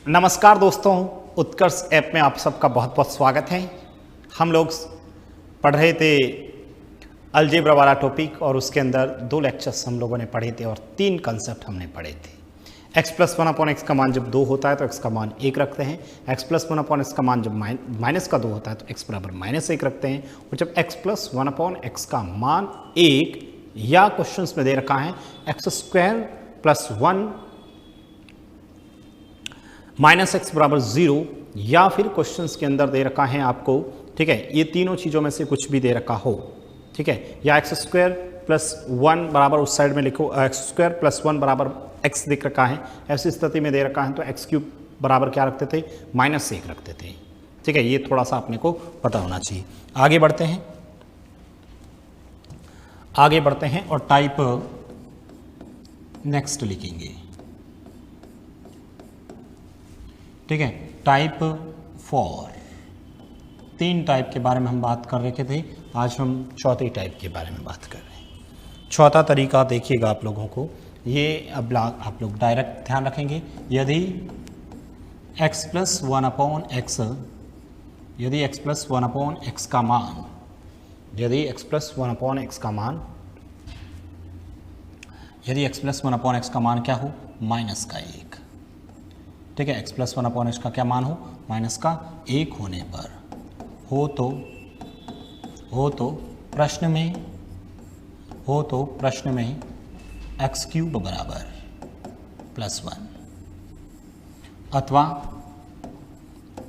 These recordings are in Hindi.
नमस्कार दोस्तों, उत्कर्ष ऐप में आप सबका बहुत बहुत स्वागत है। हम लोग पढ़ रहे थे अलजेब्रा वाला टॉपिक और उसके अंदर 2 लेक्चर्स हम लोगों ने पढ़े थे और 3 कंसेप्ट हमने पढ़े थे। x प्लस 1/x का मान जब 2 होता है तो x का मान 1 रखते हैं। x प्लस 1/x का मान जब माइनस का 2 होता है तो x बराबर -1 रखते हैं। और जब x प्लस 1/x का मान 1 या क्वेश्चंस में दे रखा है x² प्लस 1 -x बराबर 0 या फिर क्वेश्चंस के अंदर दे रखा है आपको, ठीक है, ये तीनों चीज़ों में से कुछ भी दे रखा हो, ठीक है, या x² प्लस 1 बराबर उस साइड में लिखो x² प्लस 1 बराबर x दिख रखा है, ऐसी स्थिति में दे रखा है तो x³ बराबर क्या रखते थे, -1 रखते थे, ठीक है। ये थोड़ा सा अपने को पता होना चाहिए। आगे बढ़ते हैं और टाइप नेक्स्ट लिखेंगे, ठीक है। टाइप 4, 3 टाइप के बारे में हम बात कर रहे थे, आज हम चौथे टाइप के बारे में बात कर रहे हैं। चौथा तरीका देखिएगा आप लोगों को, ये अब आप लोग डायरेक्ट ध्यान रखेंगे। यदि x प्लस 1/x यदि x प्लस 1/x का मान यदि x प्लस 1/x का मान यदि x प्लस 1/x का मान क्या हो, -1, ठीक है। x प्लस 1/x का क्या मान हो, -1 होने पर हो तो प्रश्न में x³ बराबर +1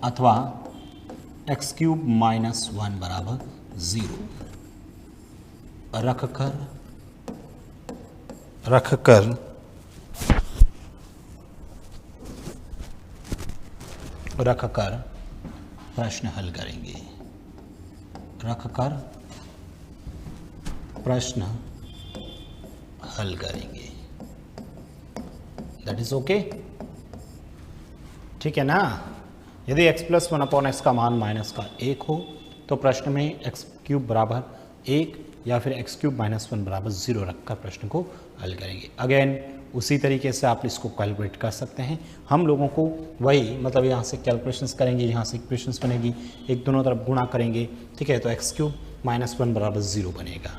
अथवा x³ -1 बराबर 0 रखकर प्रश्न हल करेंगे। दैट इज ओके, ठीक है ना। यदि x प्लस 1/x का मान -1 हो तो प्रश्न में x³ बराबर 1 या फिर x³ -1 बराबर 0 रखकर प्रश्न को हल करेंगे। अगेन उसी तरीके से आप इसको कैलकुलेट कर सकते हैं। हम लोगों को वही मतलब यहाँ से कैलकुलेशंस करेंगे, यहाँ से इक्वेशंस बनेगी, एक दोनों तरफ गुणा करेंगे, ठीक है, तो x³ -1 बराबर 0 बनेगा,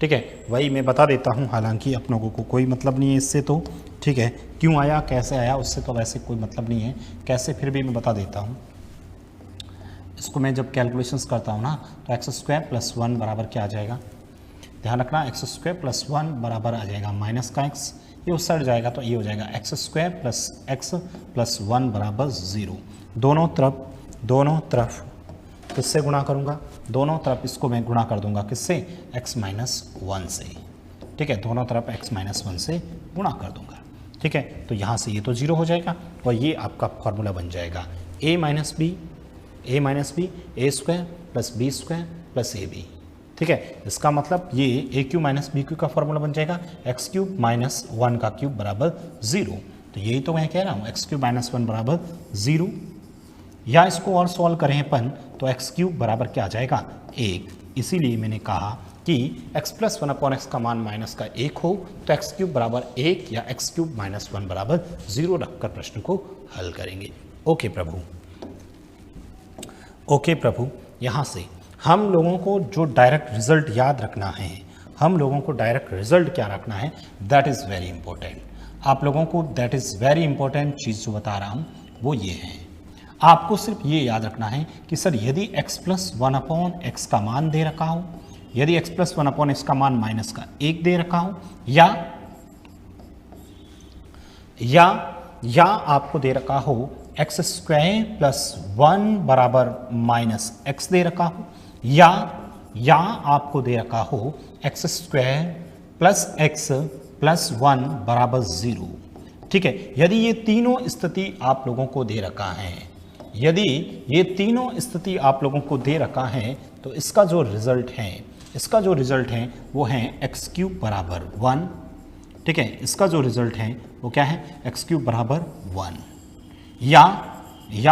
ठीक है। वही मैं बता देता हूँ, हालांकि आप लोगों को कोई मतलब नहीं है इससे तो, ठीक है, क्यों आया कैसे आया उससे तो वैसे कोई मतलब नहीं है, कैसे फिर भी मैं बता देता हूँ। इसको मैं जब कैलकुलेशंस करता हूँ ना तो x² प्लस 1 बराबर क्या आ जाएगा, ध्यान रखना, x² प्लस 1 बराबर आ जाएगा -x, ये उस साइड जाएगा तो ये हो जाएगा x² प्लस x प्लस 1 बराबर 0। दोनों तरफ किससे गुणा करूँगा, दोनों तरफ इसको मैं गुणा कर दूंगा किससे, x-1 से, ठीक है, दोनों तरफ x-1 से गुणा कर दूंगा, ठीक है। तो यहाँ से ये तो 0 हो जाएगा और ये आपका फॉर्मूला बन जाएगा a minus B a² plus b² plus ab, ठीक है। इसका मतलब ये a³ माइनस b³ का फॉर्मूला बन जाएगा x³ माइनस 1 का क्यूब बराबर 0। तो यही तो मैं कह रहा हूँ, x³ माइनस 1 बराबर 0, या इसको और सॉल्व करें अपन तो x³ बराबर क्या आ जाएगा, 1। इसीलिए मैंने कहा कि x प्लस 1/x का मान -1 हो तो x³ बराबर 1 या x³ -1 बराबर 0 रखकर प्रश्न को हल करेंगे। ओके प्रभु, यहाँ से हम लोगों को जो डायरेक्ट रिजल्ट याद रखना है, हम लोगों को डायरेक्ट रिजल्ट क्या रखना है, दैट इज़ वेरी इंपॉर्टेंट। आप लोगों को दैट इज़ वेरी इंपॉर्टेंट चीज़ जो बता रहा हूँ वो ये है, आपको सिर्फ ये याद रखना है कि सर यदि x प्लस 1/x का मान दे रखा हो, यदि x प्लस 1/x का मान -1 दे रखा हो, या आपको दे रखा हो x² प्लस 1 बराबर -x दे रखा हो, या आपको दे रखा हो x² प्लस x प्लस 1 बराबर 0, ठीक है। यदि ये तीनों स्थिति आप लोगों को दे रखा है, यदि ये तीनों स्थिति आप लोगों को दे रखा है तो इसका जो रिजल्ट है वो है x³ बराबर 1, ठीक है। इसका जो रिजल्ट है वो क्या है, x³ बराबर 1, या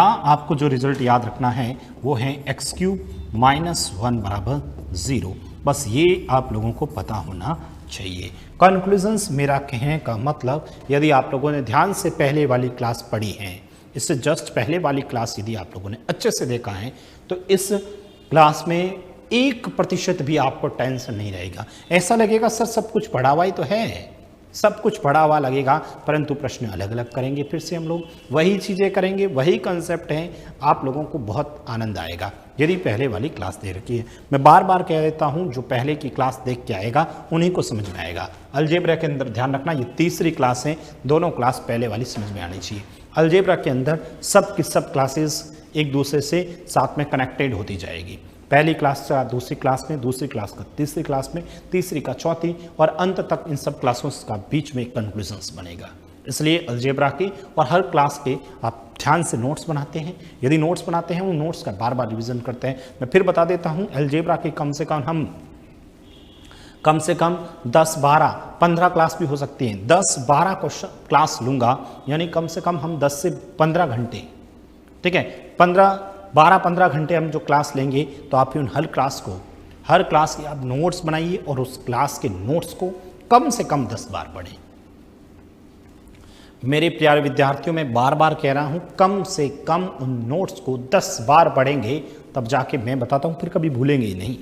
आपको जो रिजल्ट याद रखना है वो है x³ -1 बराबर 0। बस ये आप लोगों को पता होना चाहिए। कंक्लूजन्स मेरा कहने का मतलब, यदि आप लोगों ने ध्यान से पहले वाली क्लास पढ़ी है इससे जस्ट पहले वाली क्लास यदि आप लोगों ने अच्छे से देखा है तो इस क्लास में 1% भी आपको टेंशन नहीं रहेगा। ऐसा लगेगा सर सब कुछ पढ़ा हुआ ही तो है, सब कुछ पढ़ा हुआ लगेगा, परंतु प्रश्न अलग अलग करेंगे, फिर से हम लोग वही चीज़ें करेंगे, वही कंसेप्ट है, आप लोगों को बहुत आनंद आएगा यदि पहले वाली क्लास दे रखी है। मैं बार बार कह देता हूं, जो पहले की क्लास देख के आएगा उन्हीं को समझ में आएगा। अलजेब्रा के अंदर ध्यान रखना, ये तीसरी क्लास है, दोनों क्लास पहले वाली समझ में आनी चाहिए। अलजेब्रा के अंदर सब की सब क्लासेस एक दूसरे से साथ में कनेक्टेड होती जाएगी। पहली क्लास का दूसरी क्लास में, दूसरी क्लास का तीसरी क्लास में, तीसरी का चौथी, और अंत तक इन सब क्लासों का बीच में एक कंक्लूजन्स बनेगा। इसलिए अलजेब्रा की और हर क्लास के आप ध्यान से नोट्स बनाते हैं। यदि नोट्स बनाते हैं, उन नोट्स का बार बार रिवीजन करते हैं। मैं फिर बता देता हूं, अलजेब्रा के कम से कम 10, 12, 15 क्लास भी हो सकती हैं। 10, 12 क्लास लूँगा, यानी कम से कम हम 10 से 15 घंटे, ठीक है, 12-15 घंटे हम जो क्लास लेंगे, तो आप उन हर क्लास के आप नोट्स बनाइए और उस क्लास के नोट्स को कम से कम 10 बार पढ़ें। मेरे प्यारे विद्यार्थियों, मैं बार बार कह रहा हूं, कम से कम उन नोट्स को 10 बार पढ़ेंगे, तब जाके मैं बताता हूं, फिर कभी भूलेंगे ही नहीं।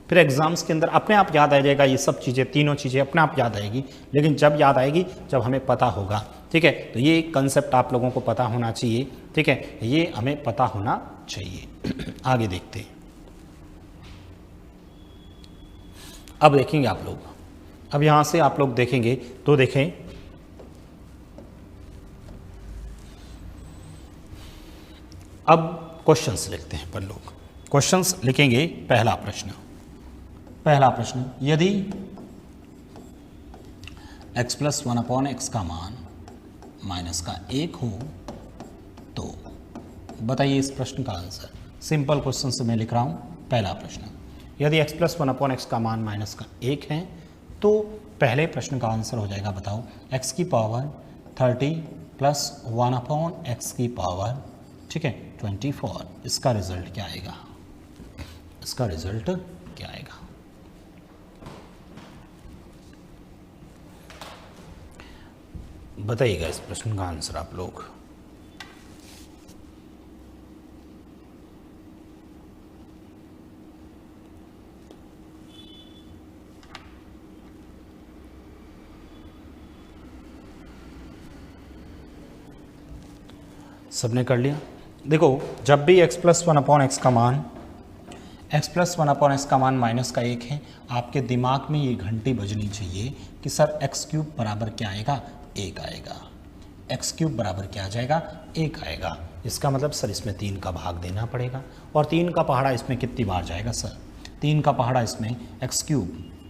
फिर एग्जाम्स के अंदर अपने आप याद आ जाएगा, ये सब चीज़ें, तीनों चीज़ें अपने आप याद आएगी। लेकिन जब याद आएगी, जब हमें पता होगा, ठीक है। तो ये कंसेप्ट आप लोगों को पता होना चाहिए, ठीक है, ये हमें पता होना चाहिए। आगे देखते हैं। अब देखेंगे आप लोग, अब यहां से आप लोग देखेंगे तो देखें, अब क्वेश्चंस लिखते हैं पर लोग। क्वेश्चंस लिखेंगे। पहला प्रश्न, यदि x + 1/x का मान माइनस का 1 हो तो बताइए इस प्रश्न का आंसर। सिंपल क्वेश्चन से मैं लिख रहा हूं। पहला प्रश्न, यदि x + 1/x का मान माइनस का 1 है तो पहले प्रश्न का आंसर हो जाएगा, बताओ, x की पावर 30 + 1/x की पावर, ठीक है, 24। इसका रिजल्ट क्या आएगा? बताइएगा इस प्रश्न का आंसर आप लोग। सबने कर लिया? देखो, जब भी x + 1/x का मान माइनस का 1 है, आपके दिमाग में ये घंटी बजनी चाहिए कि सर x³ बराबर क्या आएगा? 1 आएगा। x³ बराबर क्या आ जाएगा? 1 आएगा। इसका मतलब सर इसमें 3 का भाग देना पड़ेगा, और 3 का पहाड़ा इसमें कितनी बार जाएगा सर? 3 का पहाड़ा इसमें x³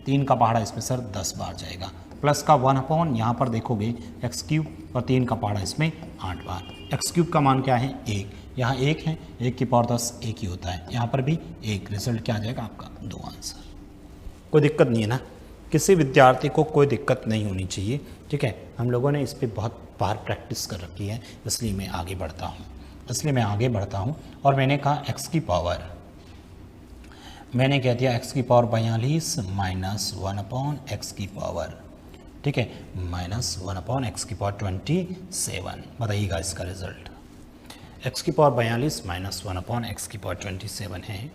3 का पहाड़ा इसमें सर 10 बार जाएगा, प्लस का 1/, यहाँ पर देखोगे x³ और 3 का पहाड़ा इसमें 8 बार। x³ का मान क्या है? 1। यहाँ 1 है, 1 की पावर 10 1 ही होता है, यहाँ पर भी 1। रिजल्ट क्या आ जाएगा आपका? 2 आंसर। कोई दिक्कत नहीं है ना? किसी विद्यार्थी को कोई दिक्कत नहीं होनी चाहिए, ठीक है। हम लोगों ने इस पर बहुत बार प्रैक्टिस कर रखी है, इसलिए मैं आगे बढ़ता हूँ। और मैंने कहा x की पावर, मैंने कह दिया x की पावर 42 माइनस 1/x की पावर, ठीक है, माइनस 1/x की पावर 27। बताइएगा इसका रिजल्ट। x की पावर 42 माइनस 1/x की पावर 27 है।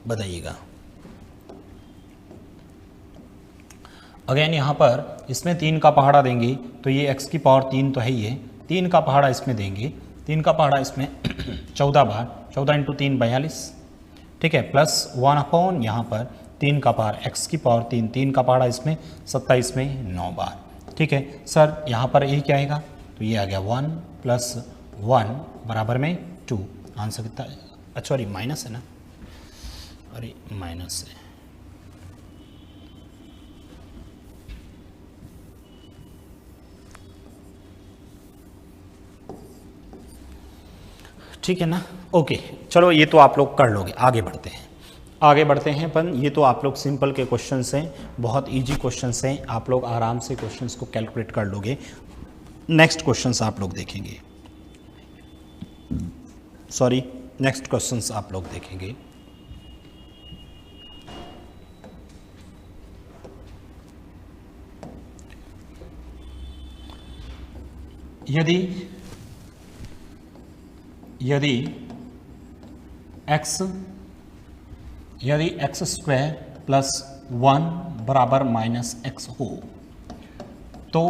बताइएगा। अगेन यहाँ पर इसमें 3 का पहाड़ा देंगे तो ये x की पावर 3 तो है ही है, 3 का पहाड़ा इसमें देंगे, 3 का पहाड़ा इसमें 14 बार, 14 × 3 42, ठीक है, प्लस 1/, यहाँ पर 3 का पावर x की पावर 3, 3 का पहाड़ा इसमें 27 में 9 बार, ठीक है। सर यहाँ पर ये क्या आएगा? तो ये आ गया 1 + 1 बराबर में 2। आंसर कितना है? अच्छा, सॉरी माइनस है ना, अरे माइनस है। ठीक है ना। ओके, चलो ये तो आप लोग कर लोगे। आगे बढ़ते हैं अपन। ये तो आप लोग सिंपल के क्वेश्चंस हैं, बहुत इजी क्वेश्चंस हैं, आप लोग आराम से क्वेश्चंस को कैलकुलेट कर लोगे। नेक्स्ट क्वेश्चंस आप लोग देखेंगे, नेक्स्ट क्वेश्चंस आप लोग देखेंगे। यदि एक्स स्क्वायर प्लस 1 बराबर माइनस एक्स हो, तो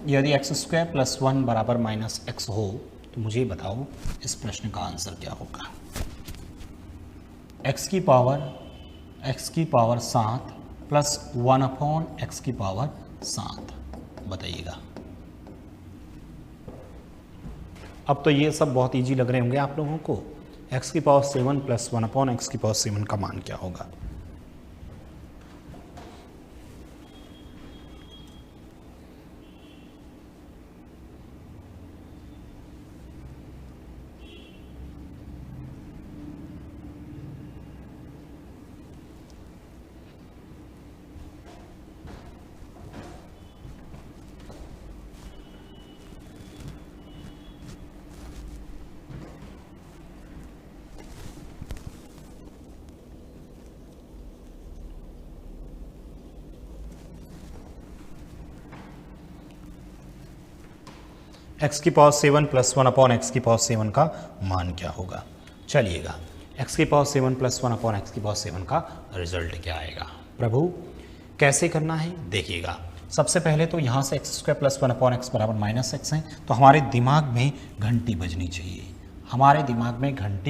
यदि एक्स स्क्वायर प्लस 1 बराबर माइनस एक्स हो तो मुझे बताओ इस प्रश्न का आंसर क्या होगा। एक्स की पावर 7 प्लस 1 अपॉन एक्स की पावर 7, बताइएगा। अब तो ये सब बहुत इजी लग रहे होंगे आप लोगों को। एक्स की पावर 7 प्लस 1 अपॉन एक्स की पावर 7 का मान क्या होगा। एक्स की पावर 7 प्लस 1 अपॉन एक्स की पावर 7 का मान क्या होगा। चलिएगा, एक्स की पावर 7 प्लस 1 अपॉन एक्स की पावर 7 का रिजल्ट क्या आएगा। प्रभु कैसे करना है देखिएगा। सबसे पहले तो यहाँ से x square plus 1 upon x बराबर माइनस एक्स है, तो हमारे दिमाग में घंटी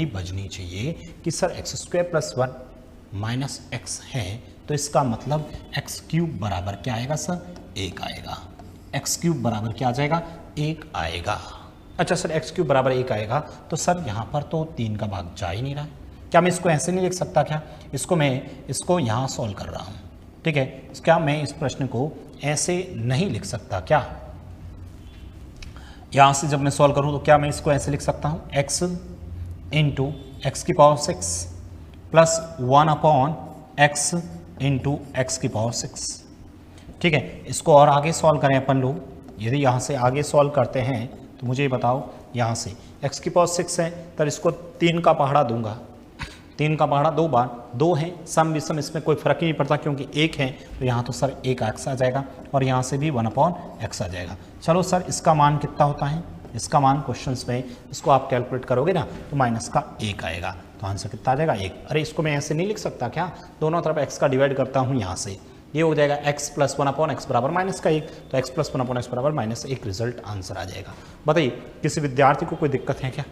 बजनी चाहिए, कि sir x square plus 1 minus x है, तो इसका मतलब एक्स क्यूब बराबर क्या आएगा सर, 1 आएगा। एक्स क्यूब बराबर क्या आ जाएगा, 1 आएगा। अच्छा सर, एक्स क्यूब बराबर 1 आएगा, तो सर यहाँ पर तो 3 का भाग जा ही नहीं रहा है। क्या मैं इसको ऐसे नहीं लिख सकता क्या? इसको यहाँ सॉल्व कर रहा हूँ, ठीक है। क्या मैं इस प्रश्न को ऐसे नहीं लिख सकता क्या? यहाँ से जब मैं सॉल्व करूँ तो क्या मैं इसको ऐसे लिख सकता हूँ, x इंटू एक्स की power 6 plus 1 upon x into x की पावर 6, ठीक है। इसको और आगे सॉल्व करें अपन लोग। यदि यहाँ से आगे सॉल्व करते हैं तो मुझे बताओ, यहाँ से x की पावर 6 है, तो इसको 3 का पहाड़ा दूंगा। 3 का पहाड़ा 2 बार, 2 है, सम विषम इसमें कोई फर्क ही नहीं पड़ता क्योंकि 1 है, तो यहाँ तो सर 1 एक्स आ जाएगा और यहाँ से भी 1 अपॉन एक्स आ जाएगा। चलो सर, इसका मान कितना होता है? इसका मान क्वेश्चंस में इसको आप कैलकुलेट करोगे ना तो माइनस का 1 आएगा, तो आंसर कितना आ जाएगा, 1। अरे इसको मैं ऐसे नहीं लिख सकता क्या? दोनों तरफ x का डिवाइड करता हूँ, यहाँ से ये हो जाएगा x प्लस 1 अपॉन एक्स बराबर माइनस का 1, तो x प्लस 1 अपॉन एक्स बराबर माइनस 1 रिजल्ट आंसर आ जाएगा। बताइए, किसी विद्यार्थी को कोई दिक्कत है क्या?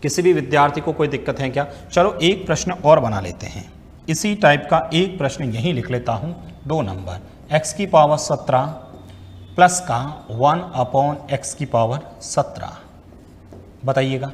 किसी भी विद्यार्थी को कोई दिक्कत है क्या? चलो एक प्रश्न और बना लेते हैं, इसी टाइप का एक प्रश्न यहीं लिख लेता हूं। 2 नंबर, x की पावर 17 प्लस का 1 अपॉन एक्स की पावर 17, बताइएगा।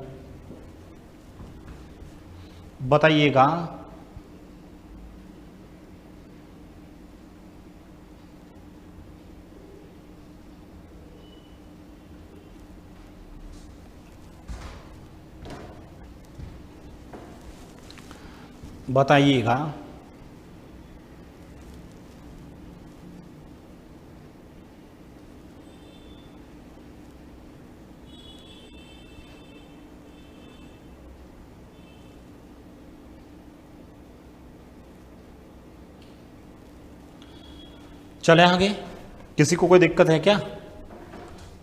चले आगे, किसी को कोई दिक्कत है क्या?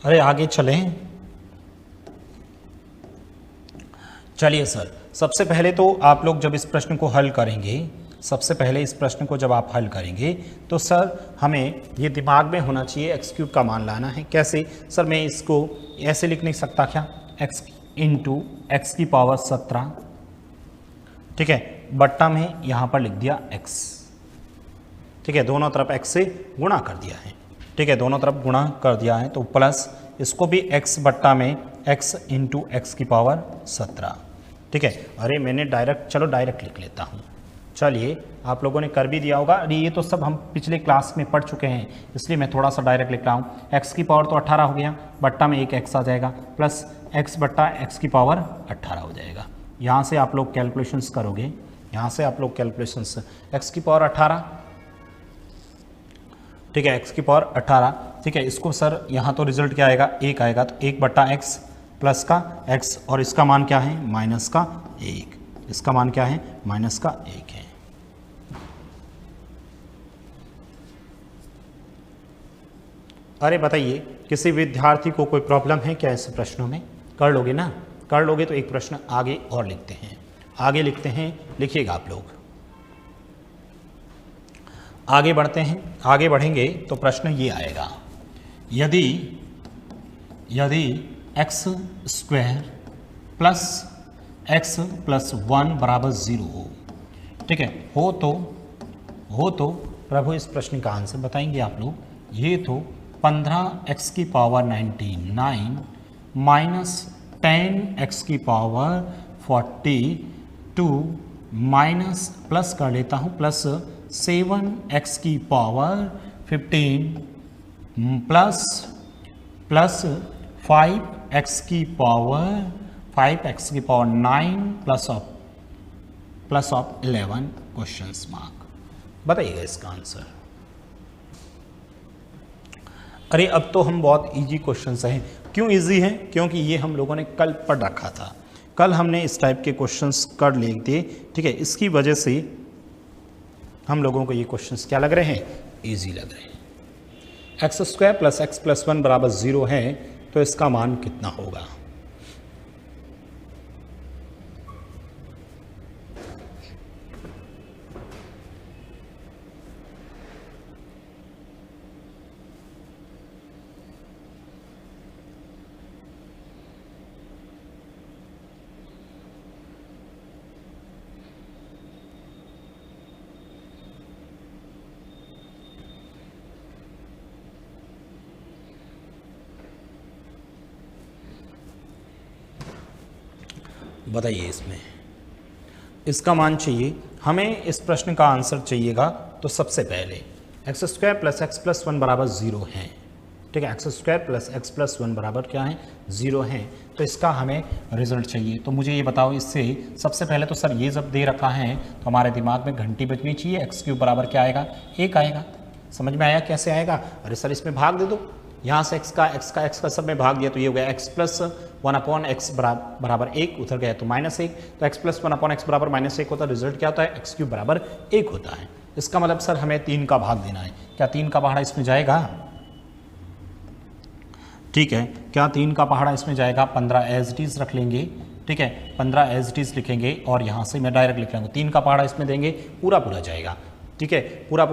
अरे आगे चलें। चलिए सर, सबसे पहले तो आप लोग जब इस प्रश्न को हल करेंगे, आप हल करेंगे तो सर हमें ये दिमाग में होना चाहिए एक्स क्यूब का मान लाना है। कैसे सर? मैं इसको ऐसे लिख नहीं सकता क्या, x इंटू एक्स की पावर 17, ठीक है, बट्टा में यहाँ पर लिख दिया x, ठीक है, दोनों तरफ x से गुणा कर दिया है, ठीक है, दोनों तरफ गुणा कर दिया है, तो प्लस इसको भी x बट्टा में x इंटू एक्स की पावर 17, ठीक है। अरे मैंने डायरेक्ट लिख लेता हूँ। चलिए आप लोगों ने कर भी दिया होगा। अरे ये तो सब हम पिछले क्लास में पढ़ चुके हैं, इसलिए मैं थोड़ा सा डायरेक्ट लिख रहा हूँ। x की पावर तो 18 हो गया, बट्टा में एक x आ जाएगा, प्लस x बट्टा x की पावर 18 हो जाएगा। यहाँ से आप लोग कैलकुलेशंस करोगे, यहाँ से आप लोग कैलकुलेशंस x की पावर 18, ठीक है, x की पावर 18, ठीक है। इसको सर यहाँ तो रिजल्ट क्या आएगा, 1 आएगा, तो 1 बट्टा x प्लस का x, और इसका मान क्या है, माइनस का 1, इसका मान क्या है, माइनस का 1 है। अरे बताइए किसी विद्यार्थी को कोई प्रॉब्लम है क्या ऐसे प्रश्नों में? कर लोगे ना? कर लोगे तो एक प्रश्न आगे और लिखते हैं, आगे लिखते हैं, लिखिएगा आप लोग। आगे बढ़ते हैं, आगे बढ़ेंगे तो प्रश्न ये आएगा, यदि x square plus x plus 1 बराबर 0 हो, ठीक है, हो तो प्रभु इस प्रश्न का आंसर बताएंगे आप लोग। ये तो 15x की पावर 99 माइनस 10x की पावर 42 माइनस प्लस कर लेता हूँ प्लस 7x की पावर 15 प्लस 5x की power 9 plus of 11 questions mark. बताइएगा इसका आंसर। अरे अब तो हम बहुत इजी क्वेश्चंस हैं। क्यों इजी हैं? क्योंकि ये हम लोगों ने कल पढ़ रखा था, कल हमने इस टाइप के क्वेश्चंस कर लिए थे, ठीक है। इसकी वजह से हम लोगों को ये क्वेश्चंस क्या लग रहे हैं, इजी लग रहे हैं। X square plus x plus 1 बराबर 0 है, तो इसका मान कितना होगा? बताइए इसमें इसका मान चाहिए हमें। इस प्रश्न का आंसर चाहिएगा तो सबसे पहले x square plus x plus 1 बराबर 0 है, ठीक है। X square plus x plus 1 बराबर क्या है, 0 है, तो इसका हमें रिजल्ट चाहिए। तो मुझे ये बताओ, इससे सबसे पहले तो सर ये जब दे रखा है तो हमारे दिमाग में घंटी बजनी चाहिए। एक्स क्यूब बराबर क्या आएगा, 1 आएगा। समझ में आया कैसे आएगा? अरे सर इसमें भाग दे दो, यहाँ से एक्स का सब में भाग दिया तो ये हो गया एक्स प्लस 1 अपॉन एक्स बराबर 1, उधर गया तो -1, तो एक्स प्लस 1 अपॉन एक्स बराबर -1 होता है। रिजल्ट क्या होता है, एक्स क्यूब बराबर 1 होता है। इसका मतलब सर हमें 3 का भाग देना है। क्या 3 का पहाड़ा इसमें जाएगा? ठीक है, क्या 3 का पहाड़ा इसमें जाएगा? 15 एज इट इज रख लेंगे, ठीक है, 15 एज इट इज लिखेंगे और यहाँ से मैं डायरेक्ट लिख लूँगा। 3 का पहाड़ा इसमें देंगे, पूरा जाएगा, ठीक है, पूरा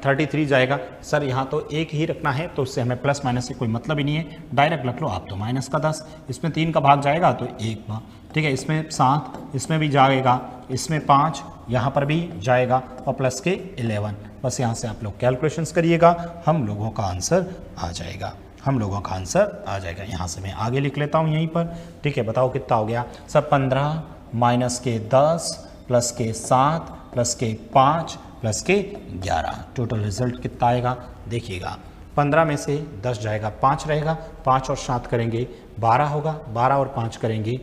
33 जाएगा। सर यहाँ तो एक ही रखना है तो उससे हमें प्लस माइनस से कोई मतलब ही नहीं है, डायरेक्ट रख लो आप तो माइनस का 10। इसमें 3 का भाग जाएगा तो 1 भाग, ठीक है, इसमें 7, इसमें भी जाएगा, इसमें 5, यहाँ पर भी जाएगा और प्लस के 11। बस यहाँ से आप लोग कैलकुलेशंस करिएगा, हम लोगों का आंसर आ जाएगा, हम लोगों का आंसर आ जाएगा। यहाँ से मैं आगे लिख लेता हूँ यहीं पर, ठीक है। बताओ कितना हो गया सर? 15 माइनस के 10 प्लस के 7 प्लस के 5 प्लस के 11, टोटल रिजल्ट कितना आएगा देखिएगा। 15 में से 10 जाएगा, 5 रहेगा, 5 और 7 करेंगे 12 होगा, 12 और 5 करेंगे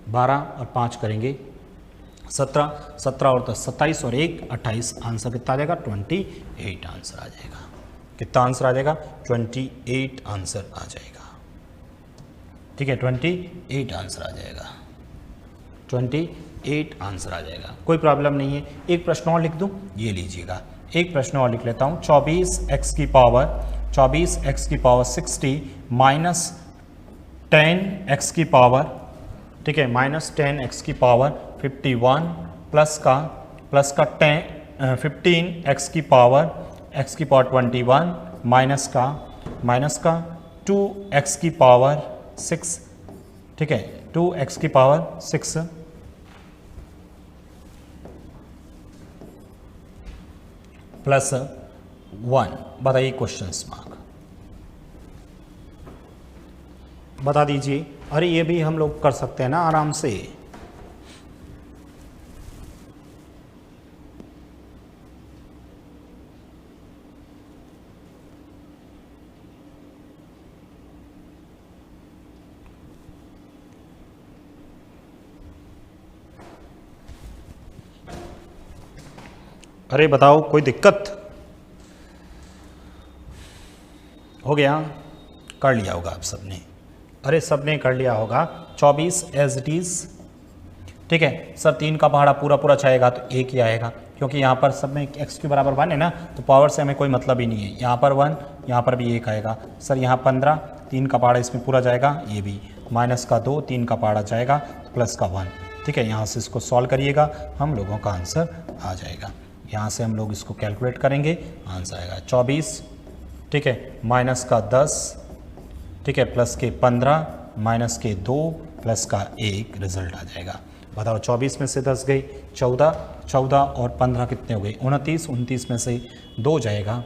12 और 5 करेंगे 17, 17 और 10 27 और 1 28। आंसर कितना आ जाएगा? 28 आंसर आ जाएगा। कितना आंसर आ जाएगा? 28 आंसर आ जाएगा, ठीक है, 28 आंसर आ जाएगा, 28 आंसर आ जाएगा। कोई प्रॉब्लम नहीं है। एक प्रश्न और लिख दूं, ये लीजिएगा, एक प्रश्न और लिख लेता हूँ। 24x की पावर 60 माइनस 10x की पावर, ठीक है, माइनस 10x की पावर 51 प्लस का 15x की पावर 21 माइनस का 2x की पावर 6, ठीक है, 2x की पावर 6 प्लस 1। बताइए क्वेश्चंस मार्क, बता दीजिए। अरे ये भी हम लोग कर सकते हैं ना आराम से। अरे बताओ कोई दिक्कत? हो गया? कर लिया होगा आप सबने। अरे सबने कर लिया होगा। 24 एज इट इज़। ठीक है सर, 3 का पहाड़ा पूरा पूरा चाहेगा तो 1 ही आएगा, क्योंकि यहाँ पर सब में एक्स के बराबर 1 है ना, तो पावर से हमें कोई मतलब ही नहीं है। यहाँ पर 1, यहाँ पर भी 1 आएगा। सर यहाँ 15, 3 का पहाड़ा इसमें पूरा जाएगा, ये भी माइनस का 2, 3 का पहाड़ा जाएगा, प्लस का 1। ठीक है, यहाँ से इसको सॉल्व करिएगा, हम लोगों का आंसर आ जाएगा। यहाँ से हम लोग इसको कैलकुलेट करेंगे, आंसर आएगा 24। ठीक है, माइनस का 10, ठीक है, प्लस के 15, माइनस के 2, प्लस का 1, रिजल्ट आ जाएगा। बताओ 24 में से 10 गई, 14, 14 और 15 कितने हो गए? 29, 29 में से 2 जाएगा,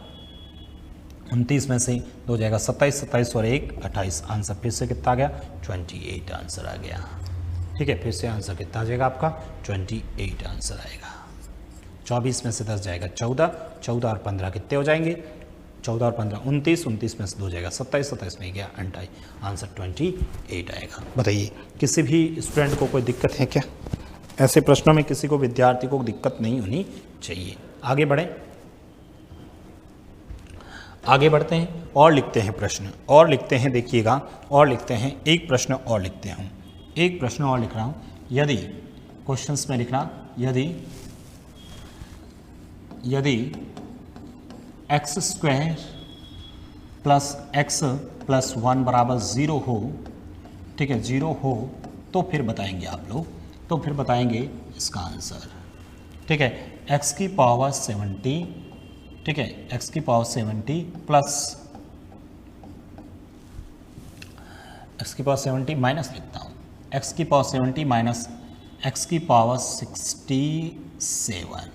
29 में से 2 जाएगा, 27, 27 और 1, 28। आंसर फिर से कितना आ गया? 28 आंसर आ गया। ठीक है, फिर से आंसर कितना आ जाएगा आपका? 28 आंसर आएगा। 24 में से 10 जाएगा 14, 14 और 15 कितने हो जाएंगे? 14 और 15 29, 29 में से 2 जाएगा 27, 27 में गया 28, आंसर 28 आएगा। बताइए किसी भी स्टूडेंट को कोई दिक्कत है क्या? ऐसे प्रश्नों में किसी को, विद्यार्थी को दिक्कत नहीं होनी चाहिए। आगे बढ़ें, आगे बढ़ते हैं और लिखते हैं प्रश्न, और लिखते हैं, देखिएगा, और लिखते हैं, एक प्रश्न और लिखते हैं, एक प्रश्न और लिख रहा हूँ। यदि क्वेश्चंस में लिखना, यदि x square plus x plus 1 बराबर 0 हो, ठीक है, 0 हो, तो फिर बताएंगे आप लोग, तो फिर बताएंगे इसका आंसर। ठीक है, x की पावर 70, ठीक है, x की पावर 70 प्लस x की पावर 70 माइनस लिखता हूँ, x की पावर 70 माइनस x की पावर 67,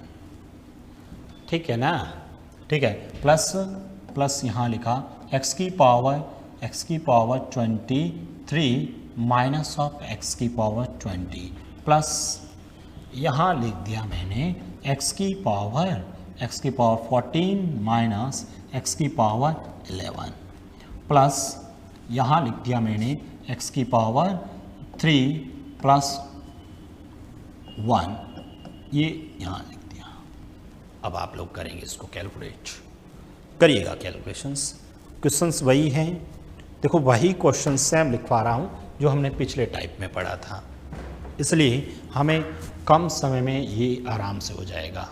ठीक है ना? ठीक है, प्लस यहाँ लिखा x की पावर 23 माइनस ऑफ x की पावर 20, प्लस यहाँ लिख दिया मैंने x की पावर 14 माइनस x की पावर 11, प्लस यहाँ लिख दिया मैंने x की पावर 3 प्लस 1, ये यहाँ लिख दिया। अब आप लोग करेंगे इसको कैलकुलेट, करिएगा कैलकुलेशंस। क्वेश्चंस वही हैं, देखो वही क्वेश्चंस से मैं लिखवा रहा हूँ जो हमने पिछले टाइप में पढ़ा था, इसलिए हमें कम समय में ये आराम से हो जाएगा।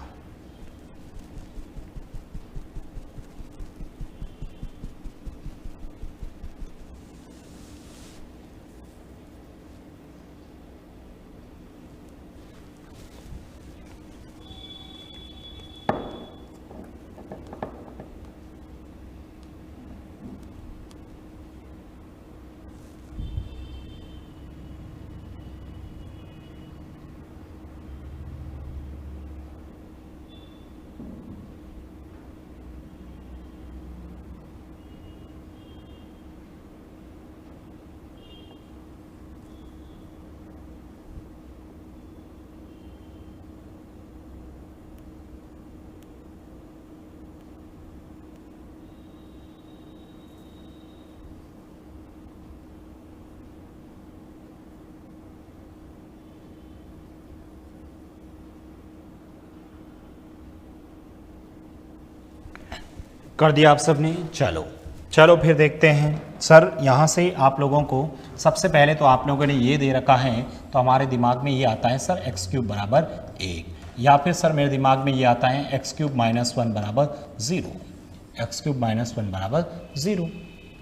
कर दिया आप सबने? चलो फिर देखते हैं। सर यहाँ से आप लोगों को सबसे पहले तो आप लोगों ने ये दे रखा है, तो हमारे दिमाग में ये आता है सर एक्स क्यूब बराबर 1, या फिर सर मेरे दिमाग में ये आता है एक्स क्यूब माइनस 1 बराबर 0, एक्स क्यूब माइनस 1 बराबर 0।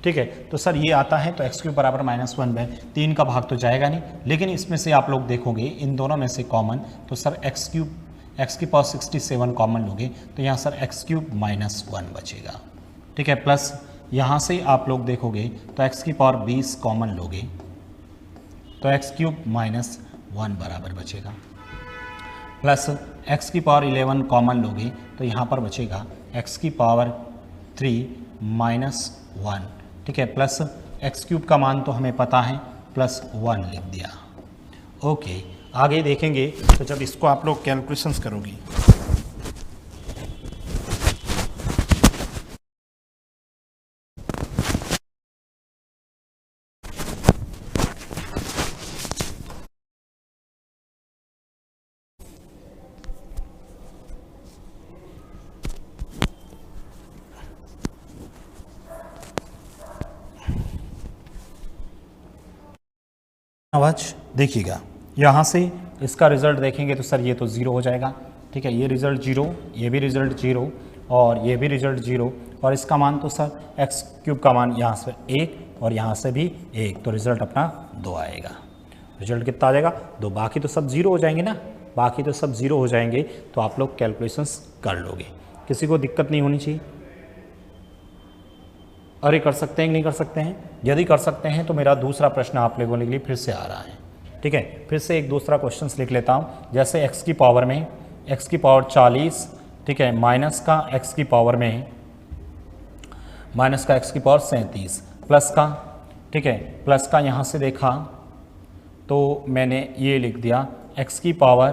ठीक है, तो सर ये आता है, तो एक्स क्यूब बराबर -1 में 3 का भाग तो जाएगा नहीं, लेकिन इसमें से आप लोग देखोगे इन दोनों में से कॉमन, तो सर एक्स की पावर 67 कॉमन लोगे, तो यहाँ सर एक्स क्यूब -1 बचेगा। ठीक है, प्लस यहाँ से आप लोग देखोगे तो एक्स की पावर 20 कॉमन लोगे, तो एक्स क्यूब -1 बराबर बचेगा, प्लस एक्स की पावर 11 कॉमन लोगे, तो यहाँ पर बचेगा एक्स की पावर 3 -1। ठीक है, प्लस एक्स क्यूब का मान तो हमें पता है, +1 लिख दिया। ओके, आगे देखेंगे तो जब इसको आप लोग कैलकुलेशंस करोगे, आवाज देखिएगा, यहाँ से इसका रिजल्ट देखेंगे तो सर ये तो ज़ीरो हो जाएगा, ठीक है, ये रिजल्ट जीरो, ये भी रिजल्ट जीरो और ये भी रिजल्ट जीरो, और इसका मान तो सर एक्स क्यूब का मान यहाँ से एक और यहाँ से भी एक, तो रिजल्ट अपना 2 आएगा। रिजल्ट कितना आ जाएगा 2, बाकी तो सब जीरो हो जाएंगे ना, बाकी तो सब जीरो हो जाएंगे, तो आप लोग कैलकुलेशंस कर लोगे, किसी को दिक्कत नहीं होनी चाहिए। अरे कर सकते हैं कि नहीं कर सकते हैं? यदि कर सकते हैं तो मेरा दूसरा प्रश्न आप लोगों के लिए फिर से आ रहा है, ठीक है, फिर से एक दूसरा क्वेश्चन लिख लेता हूँ। जैसे x की पावर में x की पावर 40, ठीक है, माइनस का x की पावर में माइनस का x की पावर 37, प्लस का, ठीक है, प्लस का यहाँ से देखा तो मैंने ये लिख दिया x की पावर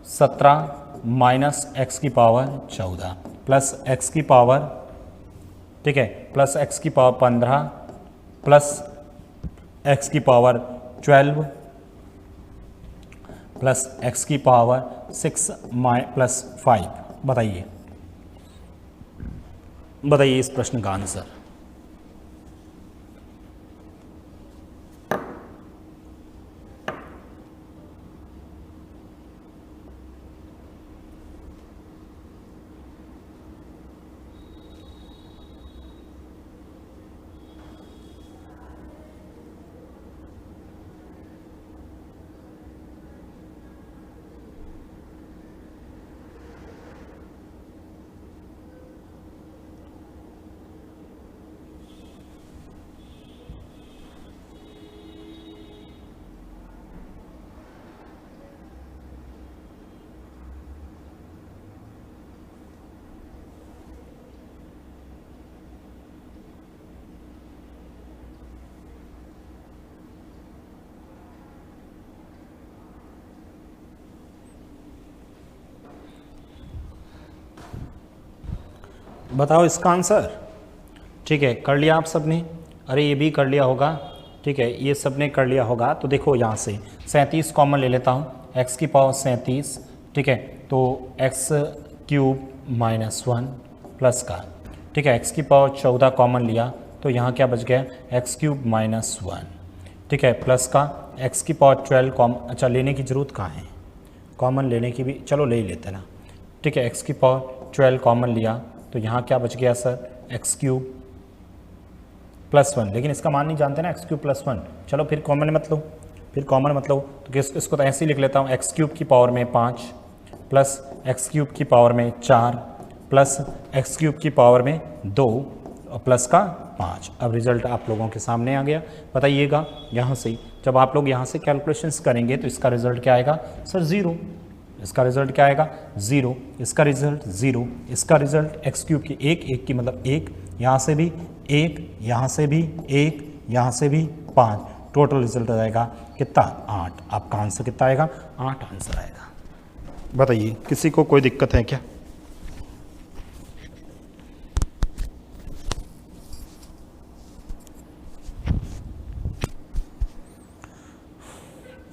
17 माइनस x की पावर 14 प्लस x की पावर, ठीक है, प्लस x की पावर 15 प्लस x की पावर 12 प्लस x की पावर 6 प्लस 5। बताइए इस प्रश्न का आंसर। बताओ इसका आंसर, ठीक है, कर लिया आप सब ने? अरे ये भी कर लिया होगा, ठीक है, ये सब ने कर लिया होगा। तो देखो यहाँ से 37 कॉमन ले लेता हूँ, x की पावर 37, ठीक है, तो x क्यूब माइनस 1 प्लस का, ठीक है, x की पावर 14 कॉमन लिया तो यहाँ क्या बच गया x क्यूब माइनस 1, ठीक है, प्लस का x की पावर 12 अच्छा लेने की ज़रूरत कहाँ है, कॉमन लेने की भी, चलो ले ही लेते ना, ठीक है, x की पावर 12 कॉमन लिया तो यहाँ क्या बच गया सर एक्स क्यूब प्लस 1, लेकिन इसका मान नहीं जानते ना एक्स क्यूब प्लस 1, चलो फिर कॉमन मत लो, तो इसको तो ऐसे ही लिख लेता हूँ, एक्स क्यूब की पावर में 5 प्लस एक्स क्यूब की पावर में 4 प्लस एक्स क्यूब की पावर में 2 और प्लस का 5। अब रिजल्ट आप लोगों के सामने आ गया। बताइएगा यहाँ से जब आप लोग यहाँ से कैलकुलेशंस करेंगे तो इसका रिजल्ट क्या आएगा सर 0, इसका रिजल्ट क्या आएगा 0, इसका रिजल्ट 0, इसका रिजल्ट एक्स क्यूब की 1 की मतलब 1, यहाँ से भी 1, यहाँ से भी 1, यहाँ से भी 5, टोटल रिजल्ट आ जाएगा कितना 8। आपका आंसर कितना आएगा 8 आंसर आएगा। बताइए किसी को कोई दिक्कत है क्या?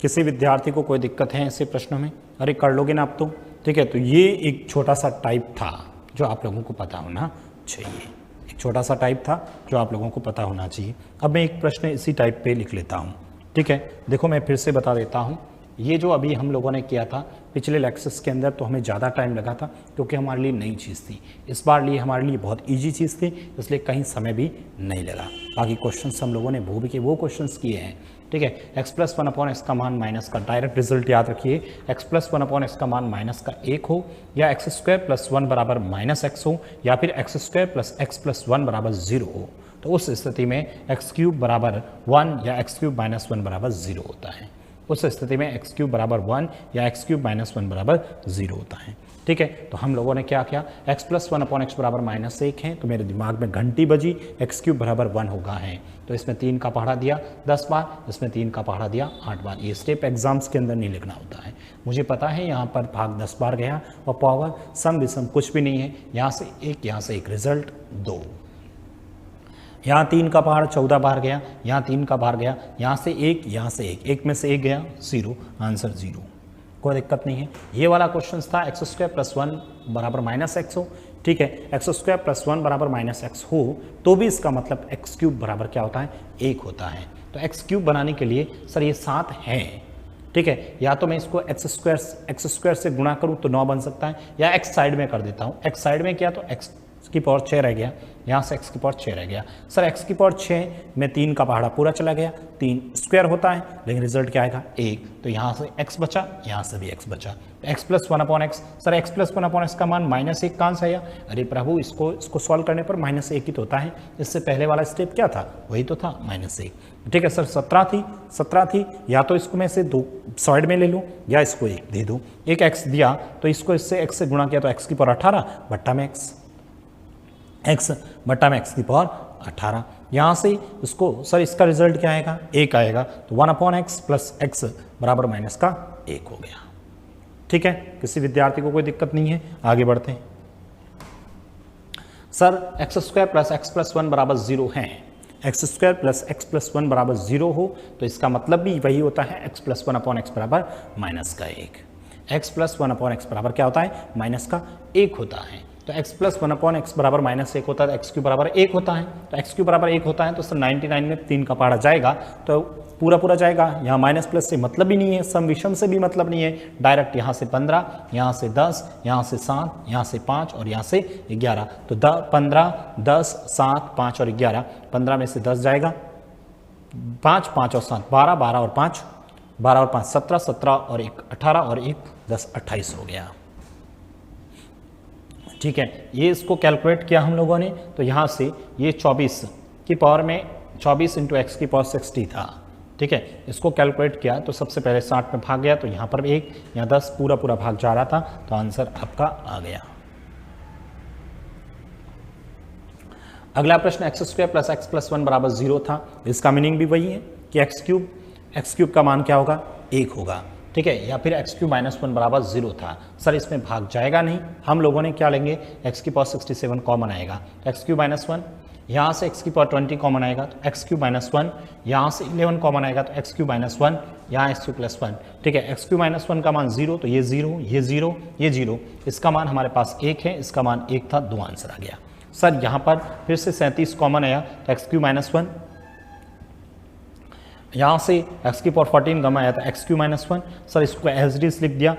किसी विद्यार्थी को कोई दिक्कत है ऐसे प्रश्नों में? अरे कर लोगे ना आप तो, ठीक है। तो ये एक छोटा सा टाइप था जो आप लोगों को पता होना चाहिए, एक छोटा सा टाइप था जो आप लोगों को पता होना चाहिए। अब मैं एक प्रश्न इसी टाइप पे लिख लेता हूँ, ठीक है। देखो मैं फिर से बता देता हूँ, ये जो अभी हम लोगों ने किया था पिछले लेक्चर्स के अंदर तो हमें ज़्यादा टाइम लगा था क्योंकि हमारे लिए नई चीज़ थी। इस बार लिए हमारे लिए बहुत इजी चीज़ थी, इसलिए कहीं समय भी नहीं लगा। बाकी क्वेश्चंस हम लोगों ने वो क्वेश्चंस किए हैं, ठीक है। x+1/x का मान माइनस का, डायरेक्ट रिजल्ट याद रखिए, x+1/x का मान माइनस का 1 हो या x² + 1 बराबर -x हो या फिर x² + x+1 बराबर 0 हो, तो उस स्थिति में x³ बराबर 1 या x³ - 1 बराबर 0 होता है। उस स्थिति में x³ बराबर 1 या x³ - 1 बराबर 0 होता है, ठीक है। तो हम लोगों ने क्या किया, x+1/x बराबर -1 है, तो मेरे दिमाग में घंटी बजी, x³ बराबर 1 होगा है, तो इसमें 3 का पहाड़ा दिया 10 बार, इसमें 3 का पहाड़ा दिया 8 बार। ये स्टेप एग्जाम्स के अंदर नहीं लिखना होता है, मुझे पता है। यहाँ पर भाग 10 बार गया और पावर सम विषम कुछ भी नहीं है, यहाँ से एक रिजल्ट 2, यहाँ 3 का पहाड़ 14 बार गया, यहाँ 3 का बाहर गया, यहाँ से 1, यहाँ से 1 में से 1 गया 0, आंसर 0, कोई दिक्कत नहीं है। ये वाला क्वेश्चन था x² + 1 बराबर -x हो, ठीक है। x² + 1 बराबर -x हो तो भी इसका मतलब x³ बराबर क्या होता है 1 होता है। तो एक्स क्यूब बनाने के लिए सर ये 7 है, ठीक है, या तो मैं इसको एक्स स्क्वायर से गुणा करूं तो 9 बन सकता है, या एक्स साइड में कर देता हूं। एक्स साइड में किया तो एक्स की पावर 6 रह गया, यहाँ से एक्स की पावर 6 रह गया। सर एक्स की पावर 6 में 3 का पहाड़ा पूरा चला गया, 3 स्क्वायर होता है, लेकिन रिजल्ट क्या आएगा 1, तो यहाँ से x बचा, यहाँ से भी x बचा, तो x plus 1/x। Sir x plus 1/x का मान -1 कहाँ से आया? अरे प्रभु, इसको सॉल्व करने पर -1 ही तो होता है, इससे पहले वाला स्टेप क्या था? वही तो था -1। ठीक है सर, 17 थी, या तो इसको मैं से 2 साइड में ले लूँ या इसको 1 दे दूँ। एक x दिया तो इसको इससे x से गुणा किया तो x की पावर 18 बट्टा में x बट्टा में x की पावर 18। यहाँ से इसको सर इसका रिजल्ट क्या आएगा? 1 आएगा, तो 1/x प्लस x बराबर माइनस का 1 हो गया। ठीक है, किसी विद्यार्थी को कोई दिक्कत नहीं है, आगे बढ़ते हैं। Sir x² plus x plus 1 बराबर 0 है, x² प्लस x प्लस 1 बराबर 0 हो तो इसका मतलब भी वही होता है x प्लस 1/x बराबर माइनस का 1। x प्लस 1/x बराबर क्या होता है? माइनस का 1 होता है। तो x प्लस 1/x बराबर -1 होता है, तो x क्यूब बराबर 1 होता है, तो x क्यूब बराबर 1 होता है, तो सर 99 में 3 का पहाड़ा जाएगा तो पूरा जाएगा। यहाँ माइनस प्लस से मतलब ही नहीं है, सम विषम से भी मतलब नहीं है, डायरेक्ट यहाँ से 15, यहाँ से 10, यहाँ से 7, यहाँ से 5 और यहाँ से 11, तो 15, 10, 7, 5 और 11, 15 में से 10 जाएगा, 5, 5 और 7 12, 12 और 5 12 और 5 17, 17 और 1 18 और 1 10 28 हो गया। ठीक है, ये इसको कैलकुलेट किया हम लोगों ने, तो यहाँ से ये 24 की पावर में 24 इंटू एक्स की पावर 60 था। ठीक है, इसको कैलकुलेट किया तो सबसे पहले 60 में भाग गया, तो यहाँ पर 1, यहाँ 10 पूरा भाग जा रहा था, तो आंसर आपका आ गया। अगला प्रश्न x² प्लस x प्लस 1 बराबर 0 था। इसका मीनिंग भी वही है कि x क्यूब का मान क्या होगा? 1 होगा। ठीक है, या फिर x³ माइनस 1 बराबर 0 था। सर इसमें भाग जाएगा नहीं, हम लोगों ने क्या लेंगे? x की पावर 67 कॉमन आएगा, तो x³ माइनस 1, यहाँ से x की पावर 20 कॉमन आएगा, तो x³ माइनस 1, यहाँ से 11 कॉमन आएगा, तो x³ माइनस 1, यहाँ x³ प्लस 1। ठीक है, x³ माइनस 1 का मान 0, तो ये 0, ये 0, ये 0, इसका मान हमारे पास 1 है, इसका मान 1 था, 2 आंसर आ गया। सर यहाँ पर फिर से 37 कॉमन आया, तो x³ माइनस 1, यहाँ से x की पावर 14 गमा आया था x³ माइनस 1। सर इसको एज इट इज लिख दिया,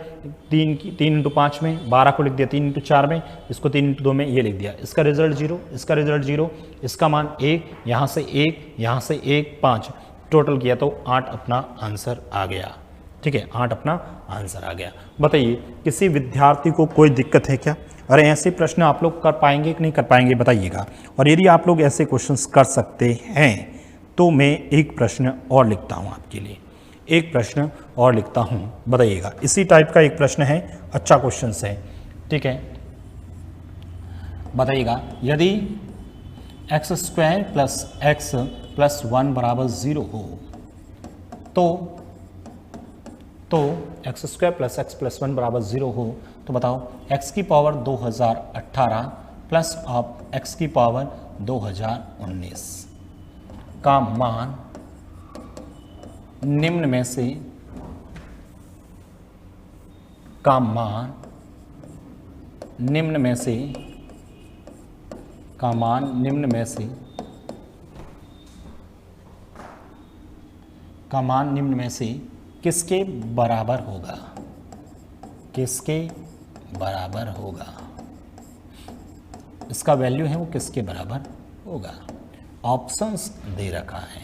3 इंटू 5 में, 12 को लिख दिया 3 इंटू 4 में, इसको 3 इंटू 2 में ये लिख दिया। इसका रिजल्ट 0, इसका रिजल्ट 0, इसका मान 1, यहाँ से 1, यहाँ से 1, 5, टोटल किया तो 8 अपना आंसर आ गया। ठीक है, 8 अपना आंसर आ गया। बताइए किसी विद्यार्थी को कोई दिक्कत है क्या? और ऐसे प्रश्न आप लोग कर पाएंगे कि नहीं कर पाएंगे बताइएगा। और यदि आप लोग ऐसे क्वेश्चंस कर सकते हैं तो मैं एक प्रश्न और लिखता हूं आपके लिए, एक प्रश्न और लिखता हूं, बताइएगा। इसी टाइप का एक प्रश्न है, अच्छा क्वेश्चन है। ठीक है, बताइएगा यदि x² प्लस x प्लस 1 बराबर 0 हो तो x² प्लस x प्लस 1 बराबर 0 हो तो बताओ x की पावर 2018 प्लस ऑफ x की पावर 2019 का मान निम्न में से का मान निम्न में से किसके बराबर होगा? किसके बराबर होगा? इसका वैल्यू है वो किसके बराबर होगा? ऑप्शंस दे रखा है,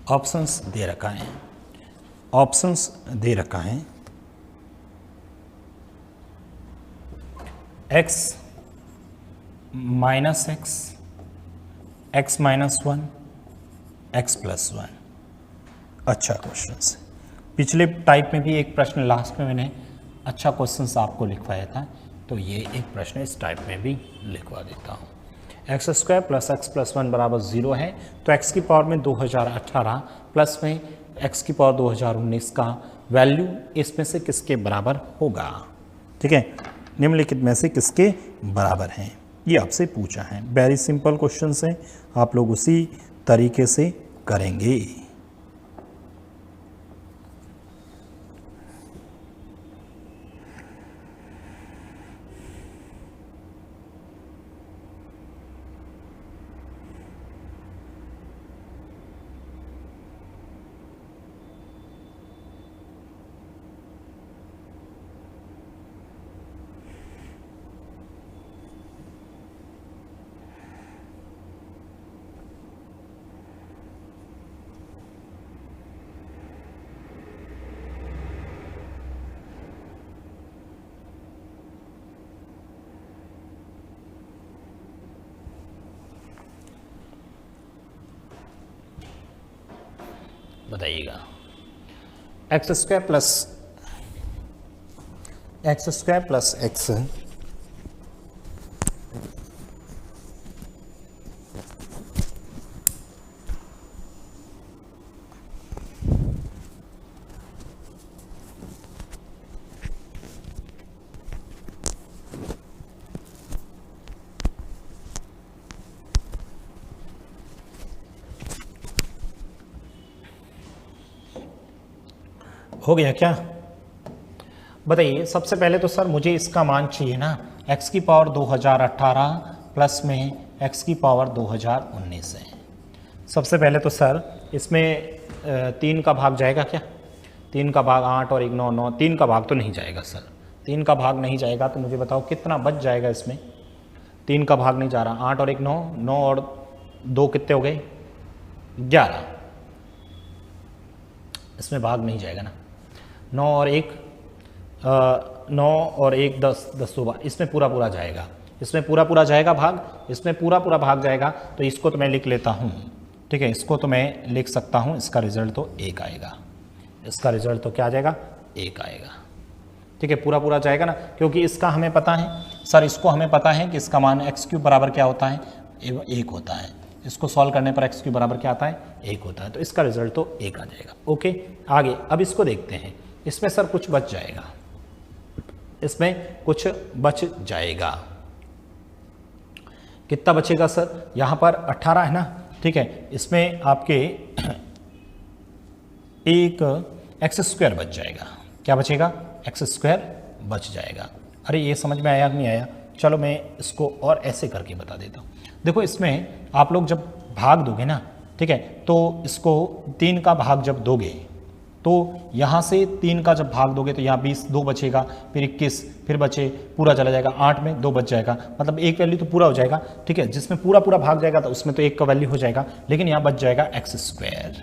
ऑप्शंस दे रखा है, ऑप्शंस दे रखा है। x minus x, x minus 1, x plus 1। अच्छा क्वेश्चन है। पिछले टाइप में भी एक प्रश्न लास्ट में मैंने अच्छा क्वेश्चन आपको लिखवाया था, तो ये एक प्रश्न इस टाइप में भी लिखवा देता हूँ। x² प्लस x प्लस 1 बराबर 0 है, तो x की पावर में 2018 प्लस में x की पावर 2019 का वैल्यू इसमें से किसके बराबर होगा? ठीक है, निम्नलिखित में से किसके बराबर हैं, ये आपसे पूछा है। वेरी सिंपल क्वेश्चन है, आप लोग उसी तरीके से करेंगे। बताइएगा। एक्स स्क्वायर प्लस एक्स हो गया क्या? बताइए, सबसे पहले तो सर मुझे इसका मान चाहिए ना, x की पावर 2018 प्लस में x की पावर 2019 है। सबसे पहले तो सर इसमें 3 का भाग जाएगा क्या? 3 का भाग 8 और 1 9 9, 3 का भाग तो नहीं जाएगा सर, 3 का भाग नहीं जाएगा तो मुझे बताओ कितना बच जाएगा इसमें? 3 का भाग नहीं जा रहा, 8 और 1 9, 9 और 2 कितने हो गए? 11। इसमें भाग नहीं जाएगा ना, 9 और 1 9 और 1 10, 10 तो इसमें पूरा पूरा जाएगा, इसमें पूरा पूरा जाएगा भाग, इसमें पूरा पूरा भाग जाएगा। तो इसको तो मैं लिख लेता हूँ, ठीक है, इसको तो मैं लिख सकता हूँ, इसका रिजल्ट तो 1 आएगा, इसका रिजल्ट तो क्या आ जाएगा? 1 आएगा, ठीक है, पूरा पूरा जाएगा ना, क्योंकि इसका हमें पता है सर, इसको हमें पता है कि इसका मान x³ बराबर क्या होता है? 1 होता है। इसको सॉल्व करने पर x³ बराबर क्या आता है? 1 होता है, तो इसका रिजल्ट तो 1 आ जाएगा। ओके, आगे अब इसको देखते हैं। इसमें सर कुछ बच जाएगा, इसमें कुछ बच जाएगा, कितना बचेगा सर? यहाँ पर 18 है ना, ठीक है, इसमें आपके एक x² बच जाएगा। क्या बचेगा? x² बच जाएगा। अरे ये समझ में आया कि नहीं आया? चलो मैं इसको और ऐसे करके बता देता हूँ। देखो, इसमें आप लोग जब भाग दोगे ना, ठीक है, तो इसको 3 का भाग जब दोगे तो यहाँ से 3 का जब भाग दोगे तो यहाँ 20, 2 बचेगा, फिर 21, फिर बचे, पूरा चला जाएगा, 8 में 2 बच जाएगा, मतलब एक वैल्यू तो पूरा हो जाएगा, ठीक है। जिसमें पूरा पूरा भाग जाएगा तो उसमें तो 1 का वैल्यू हो जाएगा, लेकिन यहाँ बच जाएगा x²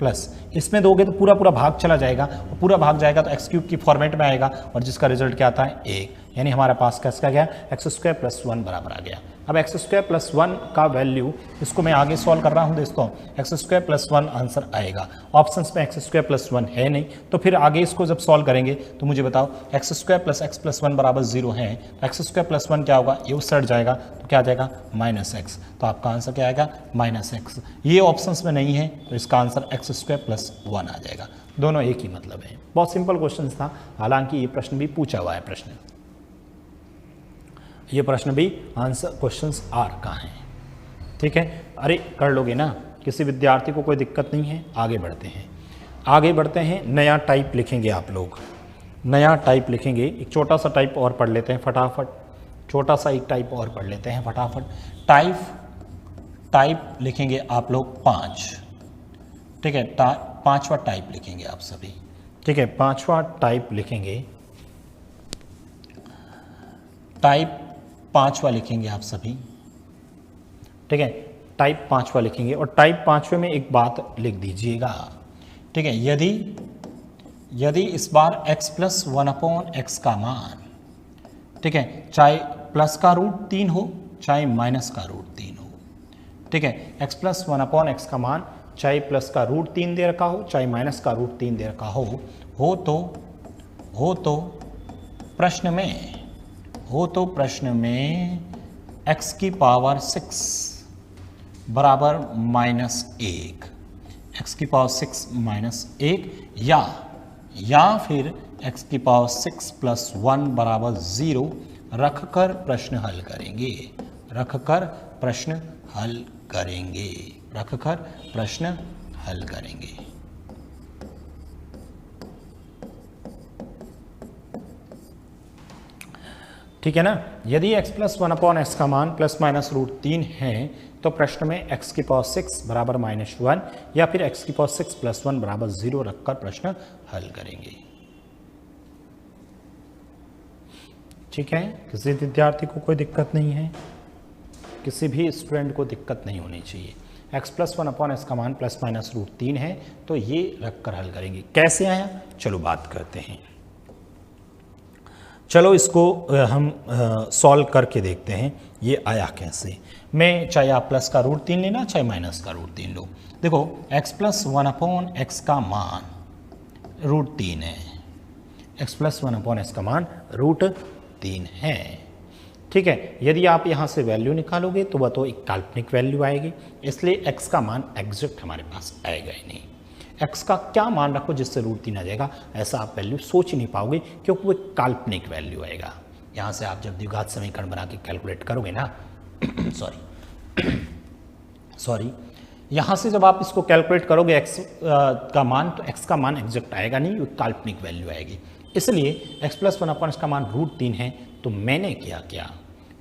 प्लस, इसमें दोगे तो पूरा पूरा भाग चला जाएगा, और पूरा भाग जाएगा तो x³ की फॉर्मेट में आएगा, और जिसका रिजल्ट क्या आता है? 1, यानी हमारा पास कैसा गया? x² + 1 बराबर आ गया। अब x² + 1 का वैल्यू, इसको मैं आगे सॉल्व कर रहा हूँ दोस्तों, x² + 1 आंसर आएगा। ऑप्शंस में x² + 1 है नहीं, तो फिर आगे इसको जब सॉल्व करेंगे तो मुझे बताओ x² + x + 1 बराबर 0 है, तो x² + 1 क्या होगा? ये उस साइड जाएगा तो क्या आ जाएगा? -x, तो आपका आंसर क्या आएगा? -x। ये ऑप्शंस में नहीं है तो इसका आंसर x² + 1 आ जाएगा। दोनों एक ही मतलब है। बहुत सिंपल क्वेश्चन था, हालांकि ये प्रश्न भी पूछा हुआ है, ये प्रश्न भी आंसर क्वेश्चंस आर का है, ठीक है। अरे कर लोगे ना, किसी विद्यार्थी को कोई दिक्कत नहीं है। आगे बढ़ते हैं, नया टाइप लिखेंगे आप लोग, नया टाइप लिखेंगे। एक छोटा सा टाइप और पढ़ लेते हैं फटाफट, छोटा सा एक टाइप और पढ़ लेते हैं फटाफट। टाइप लिखेंगे आप लोग 5, ठीक है, 5वां टाइप लिखेंगे आप सभी, ठीक है, 5वां टाइप लिखेंगे, टाइप 5वां लिखेंगे आप सभी, ठीक है, टाइप 5वां लिखेंगे। और टाइप 5वें में एक बात लिख दीजिएगा, ठीक है, यदि इस बार x + 1/x का मान, ठीक है, चाहे प्लस का रूट 3 हो चाहे माइनस का रूट 3 हो, ठीक है, x + 1/x का मान चाहे प्लस का रूट 3 दे रखा हो चाहे माइनस का रूट 3 दे रखा हो तो प्रश्न में x की पावर 6 बराबर -1, x की पावर 6 -1, या फिर x की पावर 6 + 1 बराबर 0 रखकर प्रश्न हल करेंगे, ठीक है ना। यदि x + 1/x का मान ±√3 है तो प्रश्न में x की पावर 6 बराबर -1 या फिर x की पावर 6 + 1 बराबर 0 रखकर प्रश्न हल करेंगे, ठीक है। किसी विद्यार्थी को कोई दिक्कत नहीं है, किसी भी स्टूडेंट को दिक्कत नहीं होनी चाहिए। x + 1/x का मान ±√3 है तो ये रखकर हल करेंगे। कैसे आया, चलो बात करते हैं। चलो इसको हम सॉल्व करके देखते हैं ये आया कैसे। मैं चाहे आप प्लस का रूट 3 लेना चाहे माइनस का रूट 3 लो। देखो x प्लस 1/x का मान रूट 3 है, x प्लस 1/x का मान रूट 3 है। ठीक है, यदि आप यहाँ से वैल्यू निकालोगे तो वह तो एक काल्पनिक वैल्यू आएगी, इसलिए x का मान एग्जैक्ट हमारे पास आएगा ही नहीं। x का क्या मान रखो जिससे रूट 3 आ जाएगा, ऐसा आप वैल्यू सोच ही नहीं पाओगे क्योंकि वो काल्पनिक वैल्यू आएगा। यहाँ से आप जब द्विघात समीकरण बना के कैलकुलेट करोगे ना सॉरी यहाँ से जब आप इसको कैलकुलेट करोगे x का मान, तो x का मान एग्जैक्ट आएगा नहीं, वो काल्पनिक वैल्यू आएगी। इसलिए x प्लस 1/x का मान रूट 3 है। तो मैंने क्या किया,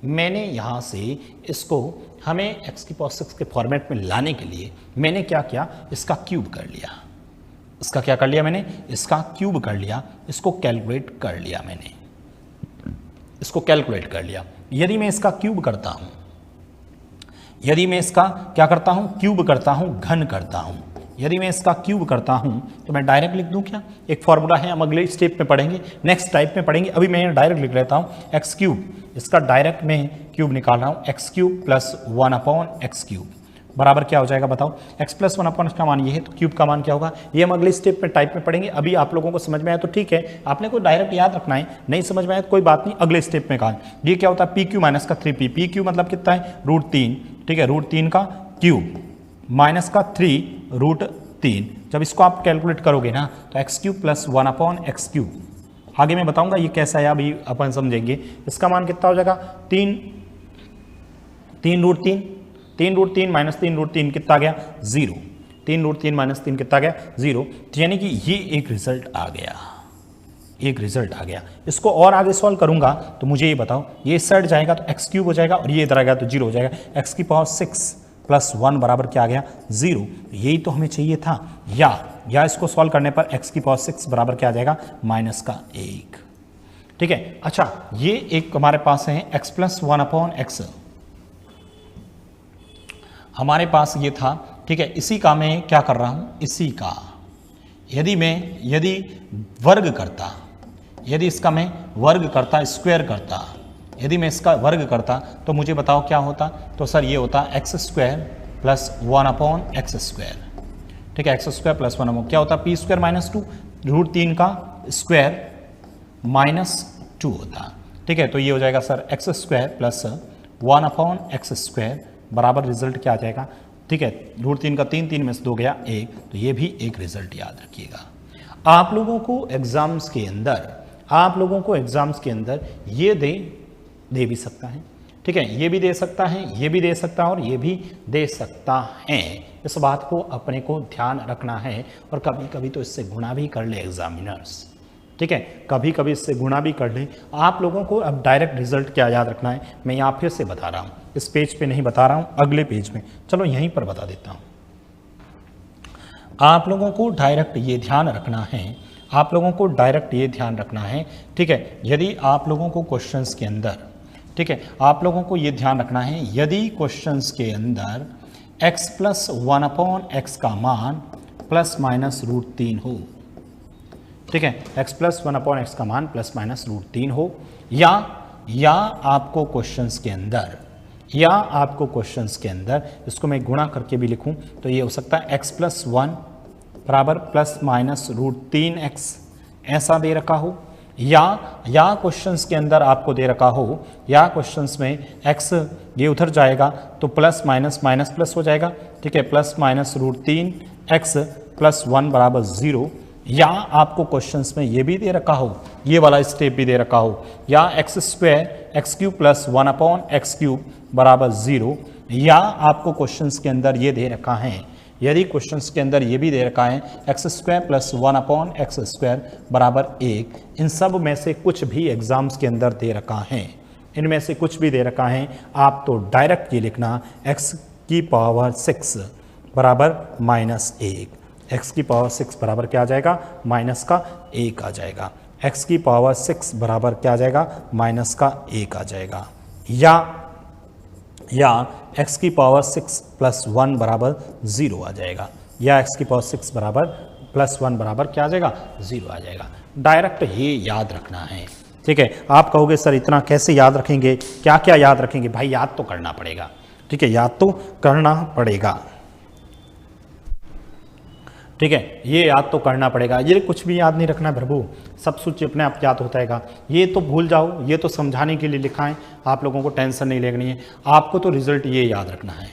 मैंने यहाँ से इसको हमें x की पावर 6 के फॉर्मेट में लाने के लिए मैंने क्या किया, इसका क्यूब कर लिया। इसका क्या कर लिया मैंने, इसका क्यूब कर लिया, इसको कैलकुलेट कर लिया मैंने, इसको कैलकुलेट कर लिया। यदि मैं इसका क्यूब करता हूँ, यदि मैं इसका क्या करता हूँ, क्यूब करता हूँ, घन करता हूँ, यदि मैं इसका क्यूब करता हूँ तो मैं डायरेक्ट लिख दूँ क्या, एक फॉर्मूला है, हम अगले स्टेप में पढ़ेंगे, नेक्स्ट टाइप में पढ़ेंगे। अभी मैं डायरेक्ट लिख लेता हूँ एक्स क्यूब, इसका डायरेक्ट मैं क्यूब निकाल रहा हूँ, x cube plus 1/x cube बराबर क्या हो जाएगा बताओ। x प्लस 1/x का मान ये है तो क्यूब का मान क्या होगा, ये हम अगले स्टेप में टाइप में पढ़ेंगे। अभी आप लोगों को समझ में आया तो ठीक है, आपने को डायरेक्ट याद रखना है, नहीं समझ में आया तो कोई बात नहीं, अगले स्टेप में कहा। ये क्या होता है, पी क्यू माइनस का 3p, पी क्यू मतलब कितना है रूट 3, ठीक है, रूट 3 का क्यूब माइनस का 3 रूट 3। जब इसको आप कैलकुलेट करोगे ना तो x cube plus 1/x cube, आगे मैं बताऊंगा ये कैसा है, अभी अपन समझेंगे। इसका मान कितना हो जाएगा, 3 रूट 3, 3 रूट 3 माइनस 3 रूट 3 कितना आ गया 0, 3 रूट 3 माइनस 3 कितना आ गया 0। यानी कि ये एक रिजल्ट आ गया, एक रिजल्ट आ गया। इसको और आगे सॉल्व करूंगा तो मुझे ये बताओ, ये साइड जाएगा तो एक्स क्यूब हो जाएगा और ये इधर आ गया तो 0 हो जाएगा। एक्स की पावर 6 प्लस 1 बराबर क्या आ गया 0, यही तो हमें चाहिए था। या इसको सॉल्व करने पर एक्स की पावर 6 बराबर क्या आ जाएगा माइनस का 1। ठीक है, अच्छा ये एक हमारे पास है एक्स प्लस 1/x, हमारे पास ये था, ठीक है। इसी का मैं क्या कर रहा हूँ, इसी का यदि वर्ग करता, यदि इसका मैं वर्ग करता, स्क्वायर करता, यदि मैं इसका वर्ग करता तो मुझे बताओ क्या होता। तो सर ये होता x square plus 1/x square, ठीक है, एक्स स्क्वायर प्लस 1 क्या होता, पी स्क्वायर माइनस 2, रूट 3 का स्क्वायर माइनस 2 होता। ठीक है, तो ये हो जाएगा sir x square plus 1/x square बराबर रिजल्ट क्या आ जाएगा। ठीक है, रूट 3 का 3 में से 2 गया 1, तो ये भी एक रिजल्ट याद रखिएगा। आप लोगों को एग्जाम्स के अंदर ये दे भी सकता है, ठीक है, ये भी दे सकता है, ये भी दे सकता है और ये भी दे सकता है। इस बात को अपने को ध्यान रखना है और कभी कभी तो इससे गुणा भी कर ले एग्जामिनर्स, ठीक है, कभी कभी इससे गुणा भी कर ले। आप लोगों को अब डायरेक्ट रिजल्ट क्या याद रखना है, मैं यहाँ फिर से बता रहा हूँ, इस पेज पे नहीं बता रहा हूँ, अगले पेज में, चलो यहीं पर बता देता हूँ। आप लोगों को डायरेक्ट ये ध्यान रखना है, आप लोगों को डायरेक्ट ये ध्यान रखना है, ठीक है। यदि आप लोगों को क्वेश्चंस के अंदर, ठीक है, आप लोगों को ये ध्यान रखना है, यदि क्वेश्चंस के अंदर x प्लस 1/x का मान प्लस माइनस रूट 3 हो, ठीक है, x प्लस 1/x का मान प्लस माइनस रूट 3 हो, या आपको क्वेश्चंस के अंदर इसको मैं गुणा करके भी लिखूं तो ये हो सकता है x प्लस 1 बराबर प्लस माइनस रूट 3x ऐसा दे रखा हो, या क्वेश्चंस के अंदर आपको दे रखा हो, या क्वेश्चंस में x ये उधर जाएगा तो प्लस माइनस माइनस प्लस हो जाएगा, ठीक है, plus minus root 3x plus 1 बराबर 0, या आपको क्वेश्चंस में ये भी दे रखा हो, ये वाला स्टेप भी दे रखा हो, या x square x cube plus 1/x cube बराबर 0, या आपको क्वेश्चंस के अंदर ये दे रखा है, यदि क्वेश्चंस के अंदर ये भी दे रखा है x square plus 1/x square बराबर 1, इन सब में से कुछ भी एग्जाम्स के अंदर दे रखा है, इनमें से कुछ भी दे रखा है, आप तो डायरेक्ट ये लिखना x की पावर 6 बराबर माइनस 1, x की पावर 6 बराबर क्या आ जाएगा माइनस का 1 आ जाएगा, x की पावर 6 बराबर क्या आ जाएगा माइनस का 1 आ जाएगा, या x की पावर 6 प्लस 1 बराबर 0 आ जाएगा, या x की पावर 6 बराबर प्लस 1 बराबर क्या आ जाएगा 0 आ जाएगा। डायरेक्ट ये याद रखना है, ठीक है, आप कहोगे सर इतना कैसे याद रखेंगे, क्या क्या याद रखेंगे? भाई याद तो करना पड़ेगा, ठीक है, याद तो करना पड़ेगा, ठीक है, ये याद तो करना पड़ेगा। ये कुछ भी याद नहीं रखना प्रभु, सब कुछ अपने आप याद होता है। ये तो भूल जाओ, ये तो समझाने के लिए लिखा है, आप लोगों को टेंशन नहीं लेनी है, आपको तो रिजल्ट ये याद रखना है।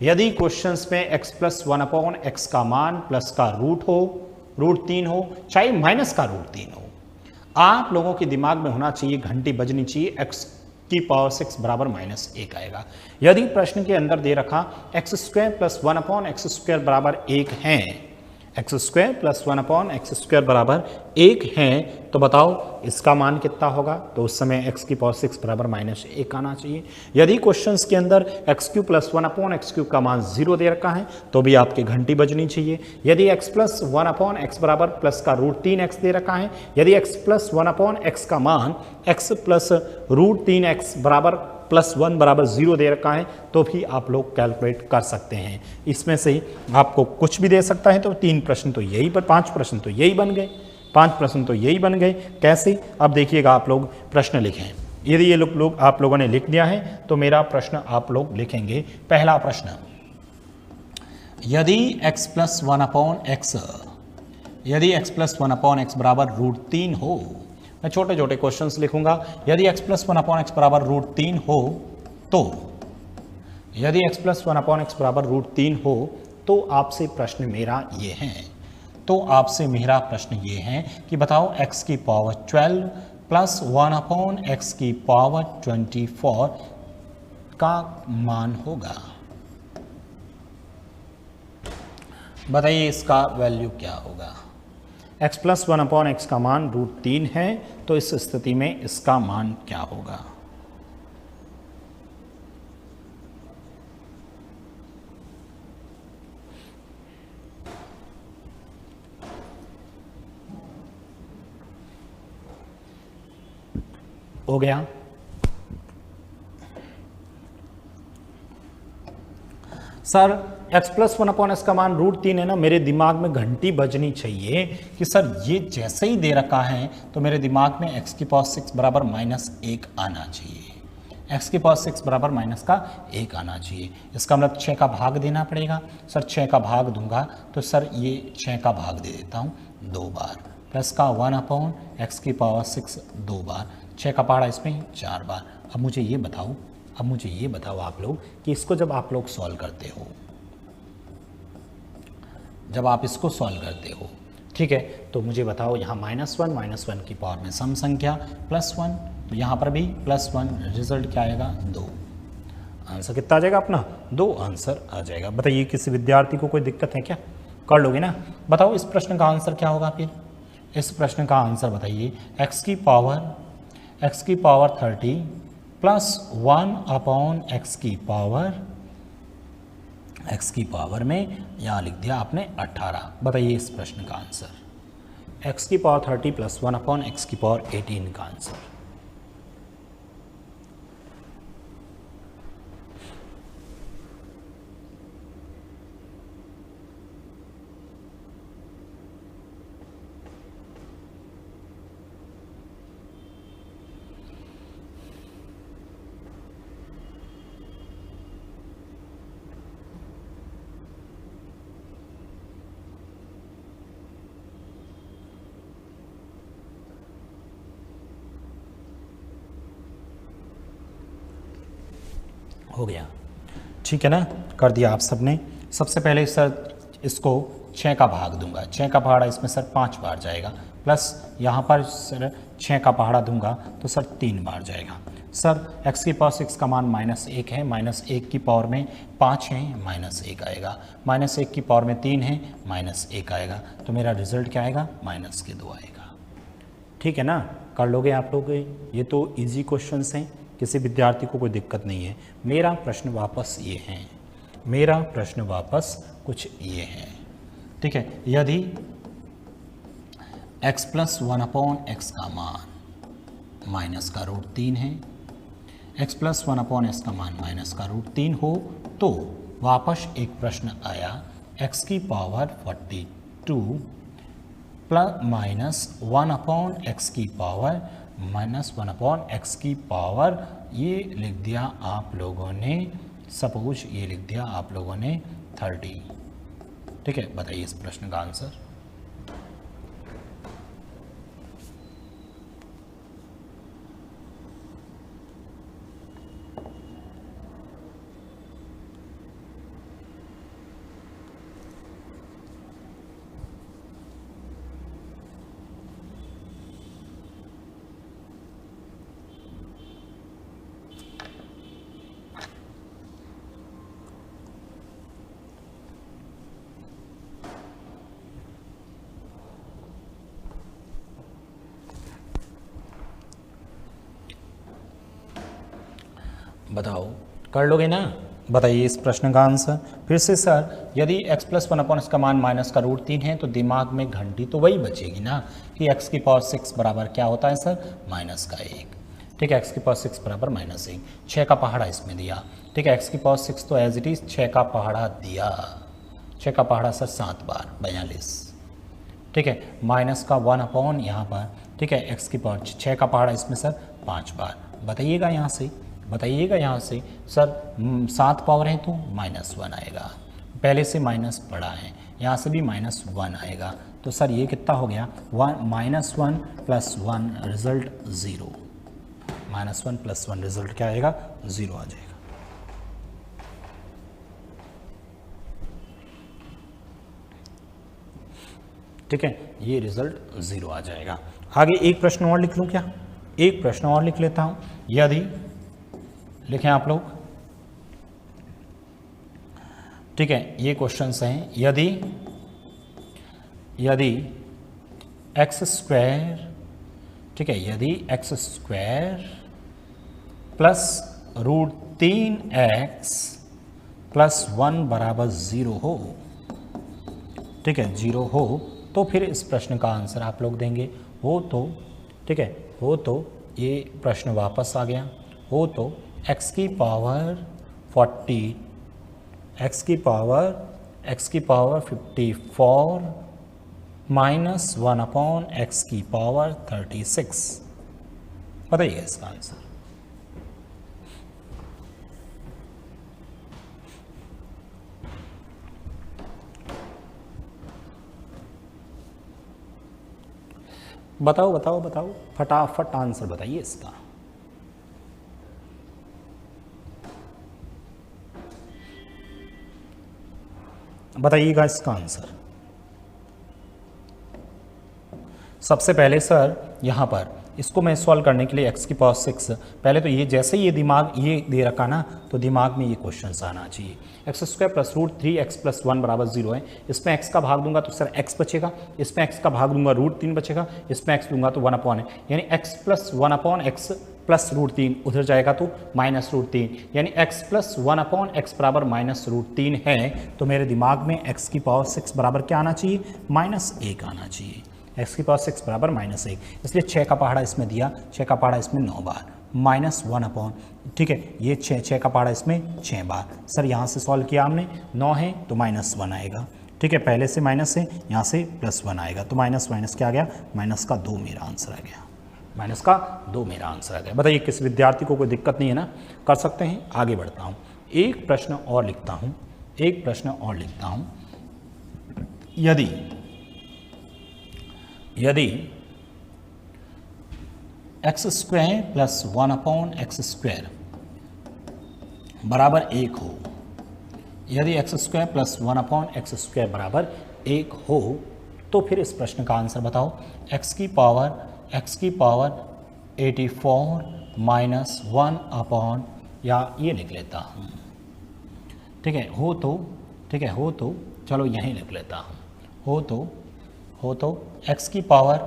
यदि क्वेश्चंस में x+1/x का मान प्लस का रूट हो, √3 हो, चाहे माइनस का √3 हो, आप लोगों के दिमाग में होना चाहिए, घंटी बजनी चाहिए, x⁻6 बराबर -1 आएगा। यदि प्रश्न के अंदर दे रखा x² + 1/x² बराबर 1 है, x² + 1/x² बराबर 1 है, तो बताओ इसका मान कितना होगा? तो उस समय x⁻6 बराबर -1 आना चाहिए। यदि क्वेश्चंस के अंदर x³ + 1/x³ का मान 0 दे रखा है, तो भी आपकी घंटी बजनी चाहिए। यदि x+1/x बराबर प्लस का √3x दे रखा है, यदि x+1/x का मान x + √3x बराबर +1 बराबर 0 दे रखा है, तो भी आप लोग कैलकुलेट कर सकते हैं। इसमें से आपको कुछ भी दे सकता है, तो 3 प्रश्न तो यही पर 5 प्रश्न तो यही बन गए, 5 प्रश्न तो यही बन गए। कैसे? अब देखिएगा, आप लोग प्रश्न लिखें। यदि ये लोग आप लोगों ने लिख दिया है, तो मेरा प्रश्न आप लोग लिखेंगे। पहला प्रश्न, यदि x+1/x बराबर √3 हो, मैं छोटे छोटे क्वेश्चंस लिखूंगा। यदि x+1/x बराबर √3 हो, तो यदि x+1/x बराबर √3 हो, तो आपसे प्रश्न मेरा ये है, कि बताओ x⁻12 + 1/x⁻24 का मान होगा। बताइए इसका वैल्यू क्या होगा? x+1/x का मान √3 है, तो इस स्थिति में इसका मान क्या होगा? हो गया? सर x+1/x का मान √3 है ना, मेरे दिमाग में घंटी बजनी चाहिए कि सर ये जैसे ही दे रखा है, तो मेरे दिमाग में x⁻6 बराबर -1 आना चाहिए, x⁻6 बराबर -1 आना चाहिए। इसका मतलब 6 का भाग देना पड़ेगा। सर 6 का भाग दूंगा, तो सर ये 6 का भाग दे देता हूँ 2 बार, प्लस का 1/x⁻6 2 बार, 6 का पहाड़ा इसमें 4 बार। अब मुझे ये बताओ आप लोग कि इसको जब आप लोग सॉल्व करते हो, ठीक है, तो मुझे बताओ यहाँ -1 की पावर में सम संख्या +1, तो यहाँ पर भी +1, रिजल्ट क्या आएगा? 2। आंसर कितना आ जाएगा अपना? 2 आंसर आ जाएगा। बताइए किसी विद्यार्थी को कोई दिक्कत है क्या? कर लोगे ना? बताओ इस प्रश्न का आंसर क्या होगा? फिर इस प्रश्न का आंसर बताइए, x⁻30 + 1/x⁻, में यहाँ लिख दिया आपने 18। बताइए इस प्रश्न का आंसर, x⁻30 + 1/x⁻18 का आंसर। हो गया? ठीक है ना, कर दिया आप सबने। सबसे पहले सर इसको 6 का भाग दूंगा, 6 का पहाड़ा इसमें सर 5 बार जाएगा, प्लस यहाँ पर सर 6 का पहाड़ा दूंगा तो सर 3 बार जाएगा। सर x⁻6 का मान -1 है, -1 की पावर में 5 है, -1 आएगा, -1 की पावर में 3 है, -1 आएगा, तो मेरा रिजल्ट क्या आएगा? -2 आएगा। ठीक है ना, कर लोगे आप लोग? ये तो इजी क्वेश्चंस हैं, किसी विद्यार्थी को कोई दिक्कत नहीं है। मेरा प्रश्न वापस कुछ ये है, ठीक है। यदि x+1/x का मान -√3 है, x+1/x का मान -√3 हो, तो वापस एक प्रश्न आया x⁻42 + -1/x⁻ -1/x की पावर, ये लिख दिया आप लोगों ने, सपोज ये लिख दिया आप लोगों ने 30। ठीक है, बताइए इस प्रश्न का आंसर। बताओ, कर लोगे ना? बताइए इस प्रश्न का आंसर फिर से। सर यदि x + 1/x का मान -√3 है तो दिमाग में घंटी तो वही बचेगी ना कि x की पावर 6 बराबर क्या होता है सर, -1। ठीक है, x की पावर 6 बराबर -1। 6 का पहाड़ा इसमें दिया। ठीक है, x की पावर 6 तो एज इट इज 6 का पहाड़ा दिया। 6 का पहाड़ा सर 7 बार 42। ठीक है, माइनस का 1 यहाँ पर। ठीक है, x की पावर 6 का पहाड़ा इसमें सर 5 बार। बताइएगा यहाँ से, बताइएगा यहाँ से सर 7 पावर है तो -1 आएगा, पहले से माइनस पड़ा है, यहाँ से भी -1 आएगा। तो सर ये कितना हो गया, -1 + 1 रिजल्ट 0। -1 + 1 रिजल्ट क्या आएगा, 0 आ जाएगा। ठीक है, ये रिजल्ट 0 आ जाएगा। आगे एक प्रश्न और लिख लूँ क्या? एक प्रश्न और लिख लेता हूँ। यदि लिखें आप लोग, ठीक है, ये क्वेश्चंस हैं। यदि x², ठीक है, यदि x² + √3x + 1 बराबर 0 हो, ठीक है, 0 हो, तो फिर इस प्रश्न का आंसर आप लोग देंगे। हो तो, ठीक है, हो तो ये प्रश्न वापस आ गया। हो तो x की पावर 40, x की पावर 54 -1/x की पावर 36। बताइए इसका आंसर। बताओ बताओ बताओ, फटाफट आंसर बताइए इसका। बताइएगा इसका आंसर। सबसे पहले सर यहाँ पर इसको मैं सॉल्व करने के लिए x की पावर 6, पहले तो ये जैसे ये दिमाग ये दे रखा ना, तो दिमाग में ये क्वेश्चन आना चाहिए। x² + √3x + 1 बराबर 0 है। इसमें x का भाग दूंगा तो सर x बचेगा, इसमें x का भाग दूंगा √3 बचेगा, इसमें x दूंगा तो 1/, यानी x + 1/x + √3 उधर जाएगा तो -√3, यानी x + 1/x बराबर -√3 है। तो मेरे दिमाग में x की पावर 6 बराबर क्या आना चाहिए, -1 आना चाहिए। x की पावर 6 बराबर -1, इसलिए 6 का पहाड़ा इसमें दिया, 6 का पहाड़ा इसमें 9 बार, -1/, ठीक है, ये 6 का पहाड़ा इसमें 6 बार। सर यहाँ से सॉल्व किया हमने, 9 है तो -1 आएगा। ठीक है, पहले से माइनस है, यहाँ से +1 आएगा, तो माइनस माइनस क्या आ गया, -2 मेरा आंसर आ गया, -2 मेरा आंसर आ गया। बताइए किस विद्यार्थी को कोई दिक्कत नहीं है ना, कर सकते हैं। आगे बढ़ता हूँ, एक प्रश्न और लिखता हूँ, एक प्रश्न और लिखता हूँ। यदि x² + 1/x² बराबर 1 हो, यदि x² + 1/x² बराबर 1 हो, तो फिर इस प्रश्न का आंसर बताओ। x की पावर 84 -1/, या ये लिख लेता हूँ, ठीक है, हो तो, ठीक है, हो तो चलो यहीं लिख लेता हूँ, हो तो x की पावर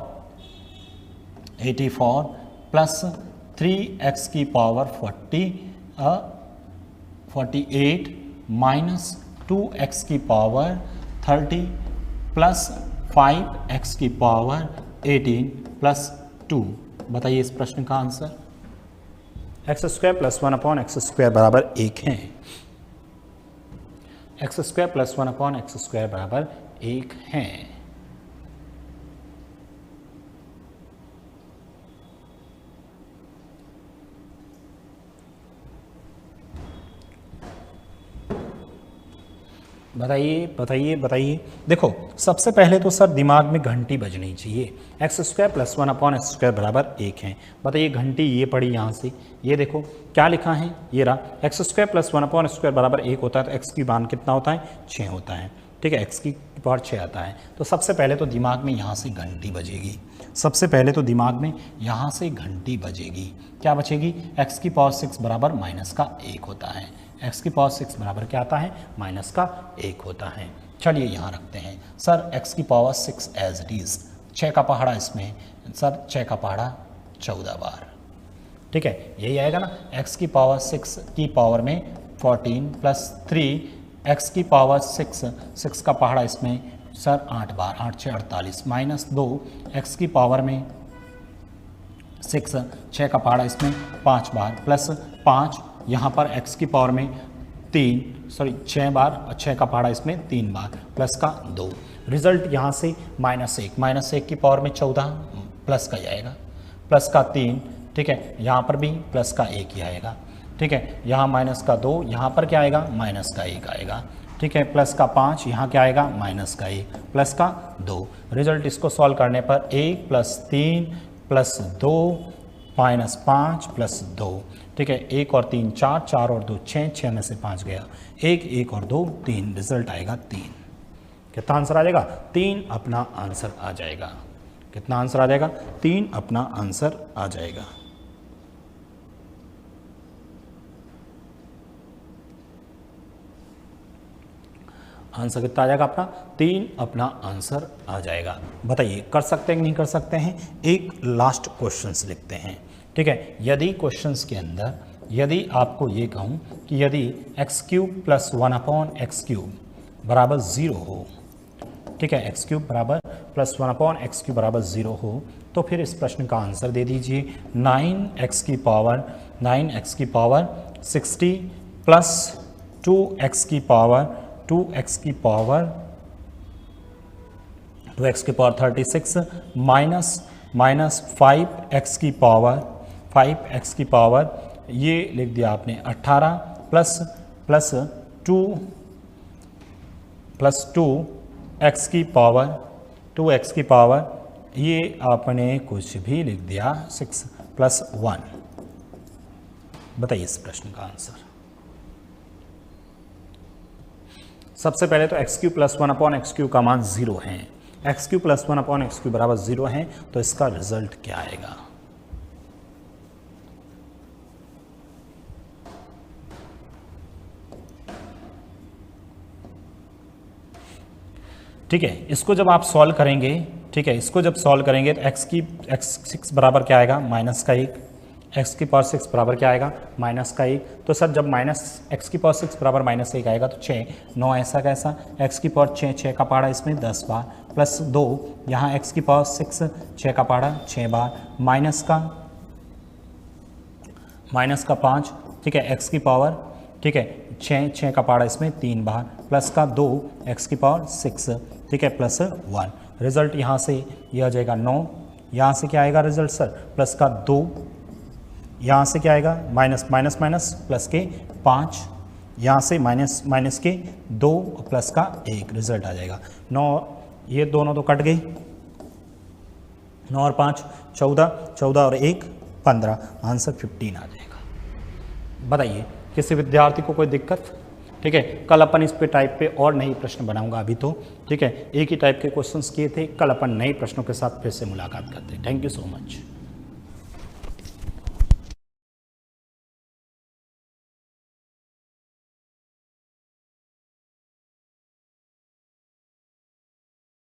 84 + 3x की पावर 48 -2x की पावर 30 + 5x की पावर 18 + 2। बताइए इस प्रश्न का आंसर। x² + 1/x² बराबर 1 है, x² + 1/x² बराबर 1 है। बताइए बताइए बताइए। देखो सबसे पहले तो सर दिमाग में घंटी बजनी चाहिए। एक्स स्क्वायर प्लस 1/x² बराबर 1 है। बताइए घंटी ये पड़ी यहाँ से, ये देखो क्या लिखा है, ये रहा एक्स स्क्वायर प्लस 1/x² बराबर 1 होता है तो एक्स की मान कितना होता है, 6 होता है। ठीक है, एक्स की पावर 6 आता है। तो सबसे पहले तो दिमाग में यहाँ से घंटी बजेगी, सबसे पहले तो दिमाग में यहाँ से घंटी बजेगी। क्या बचेगी, एक्स की पावर 6 बराबर माइनस का 1 होता है। एक्स की पावर 6 बराबर क्या आता है, माइनस का 1 होता है। चलिए यहाँ रखते हैं सर एक्स की पावर 6 एज इट इज़, 6 का पहाड़ा इसमें सर 6 का पहाड़ा 14 बार। ठीक है, यही आएगा ना। एक्स की पावर 6 की पावर में 14 प्लस 3 एक्स की पावर 6 का पहाड़ा इसमें सर 8 बार, 8 6 48 माइनस 2 एक्स की पावर में 6 का पहाड़ा इसमें 5 बार प्लस 5 यहाँ पर x की पावर में 6 बार और 6 का पहाड़ा इसमें 3 बार प्लस का 2। रिजल्ट यहाँ से -1 की पावर में 14 प्लस का ही आएगा, प्लस का 3। ठीक है, यहाँ पर भी प्लस का 1 ही आएगा। ठीक है, यहाँ माइनस का 2, यहाँ पर क्या आएगा, माइनस का 1 आएगा। ठीक है, प्लस का 5, यहाँ क्या आएगा, माइनस का 1 प्लस का 2। रिजल्ट इसको सॉल्व करने पर 1 + 3 + 2 -5 + 2। ठीक है, 1 और 3 4, 4 और 2 6, 6 में से 5 गया, 1 और 2 3, रिजल्ट आएगा 3। कितना आंसर आ जाएगा, 3 अपना आंसर आ जाएगा। कितना आंसर आ जाएगा, 3 अपना आंसर आ जाएगा। आंसर कितना आ जाएगा अपना, 3 अपना आंसर आ जाएगा। बताइए कर सकते हैं कि नहीं कर सकते हैं। एक लास्ट क्वेश्चंस लिखते हैं। ठीक है, यदि क्वेश्चंस के अंदर यदि आपको ये कहूँ कि यदि x³ + 1/x³ बराबर 0 हो, ठीक है, x³ बराबर + 1/x³ बराबर 0 हो, तो फिर इस प्रश्न का आंसर दे दीजिए 9x की पावर 60 प्लस 2x की पावर 36 माइनस 5x की पावर ये लिख दिया आपने 18 प्लस 2x की पावर ये आपने कुछ भी लिख दिया 6 + 1। बताइए इस प्रश्न का आंसर। सबसे पहले तो x³ + 1/x³ का मान 0 है। x³ + 1/x³ बराबर 0 है, तो इसका रिजल्ट क्या आएगा। ठीक है, इसको जब आप सॉल्व करेंगे, ठीक है, इसको जब सॉल्व करेंगे तो x6 बराबर क्या आएगा, माइनस का 1। x की पावर 6 बराबर क्या आएगा, माइनस का 1। तो सर जब x की पावर 6 बराबर -1 आएगा तो 6 9 ऐसा कैसा, x की पावर 6 का पहाड़ा इसमें 10 बार प्लस 2 यहाँ x की पावर 6 का पहाड़ा 6 बार माइनस का 5। ठीक है, x की पावर, ठीक है, 6 का पहाड़ा इसमें 3 बार प्लस का 2 x की पावर 6, ठीक है, प्लस 1। रिजल्ट यहाँ से ये आ जाएगा 9। यहाँ से क्या आएगा रिजल्ट सर, प्लस का 2। यहाँ से क्या आएगा, माइनस प्लस के 5। यहाँ से माइनस के 2 प्लस का 1, रिजल्ट आ जाएगा 9। ये दोनों तो कट गई, 9 और 5 14 और 1 15, आंसर 15 आ जाएगा। बताइए किसी विद्यार्थी को कोई दिक्कत। ठीक है, कल अपन इस पे टाइप पे और नई प्रश्न बनाऊंगा अभी तो। ठीक है, एक ही टाइप के क्वेश्चंस किए थे, कल अपन नए प्रश्नों के साथ फिर से मुलाकात करते हैं। Thank you so much.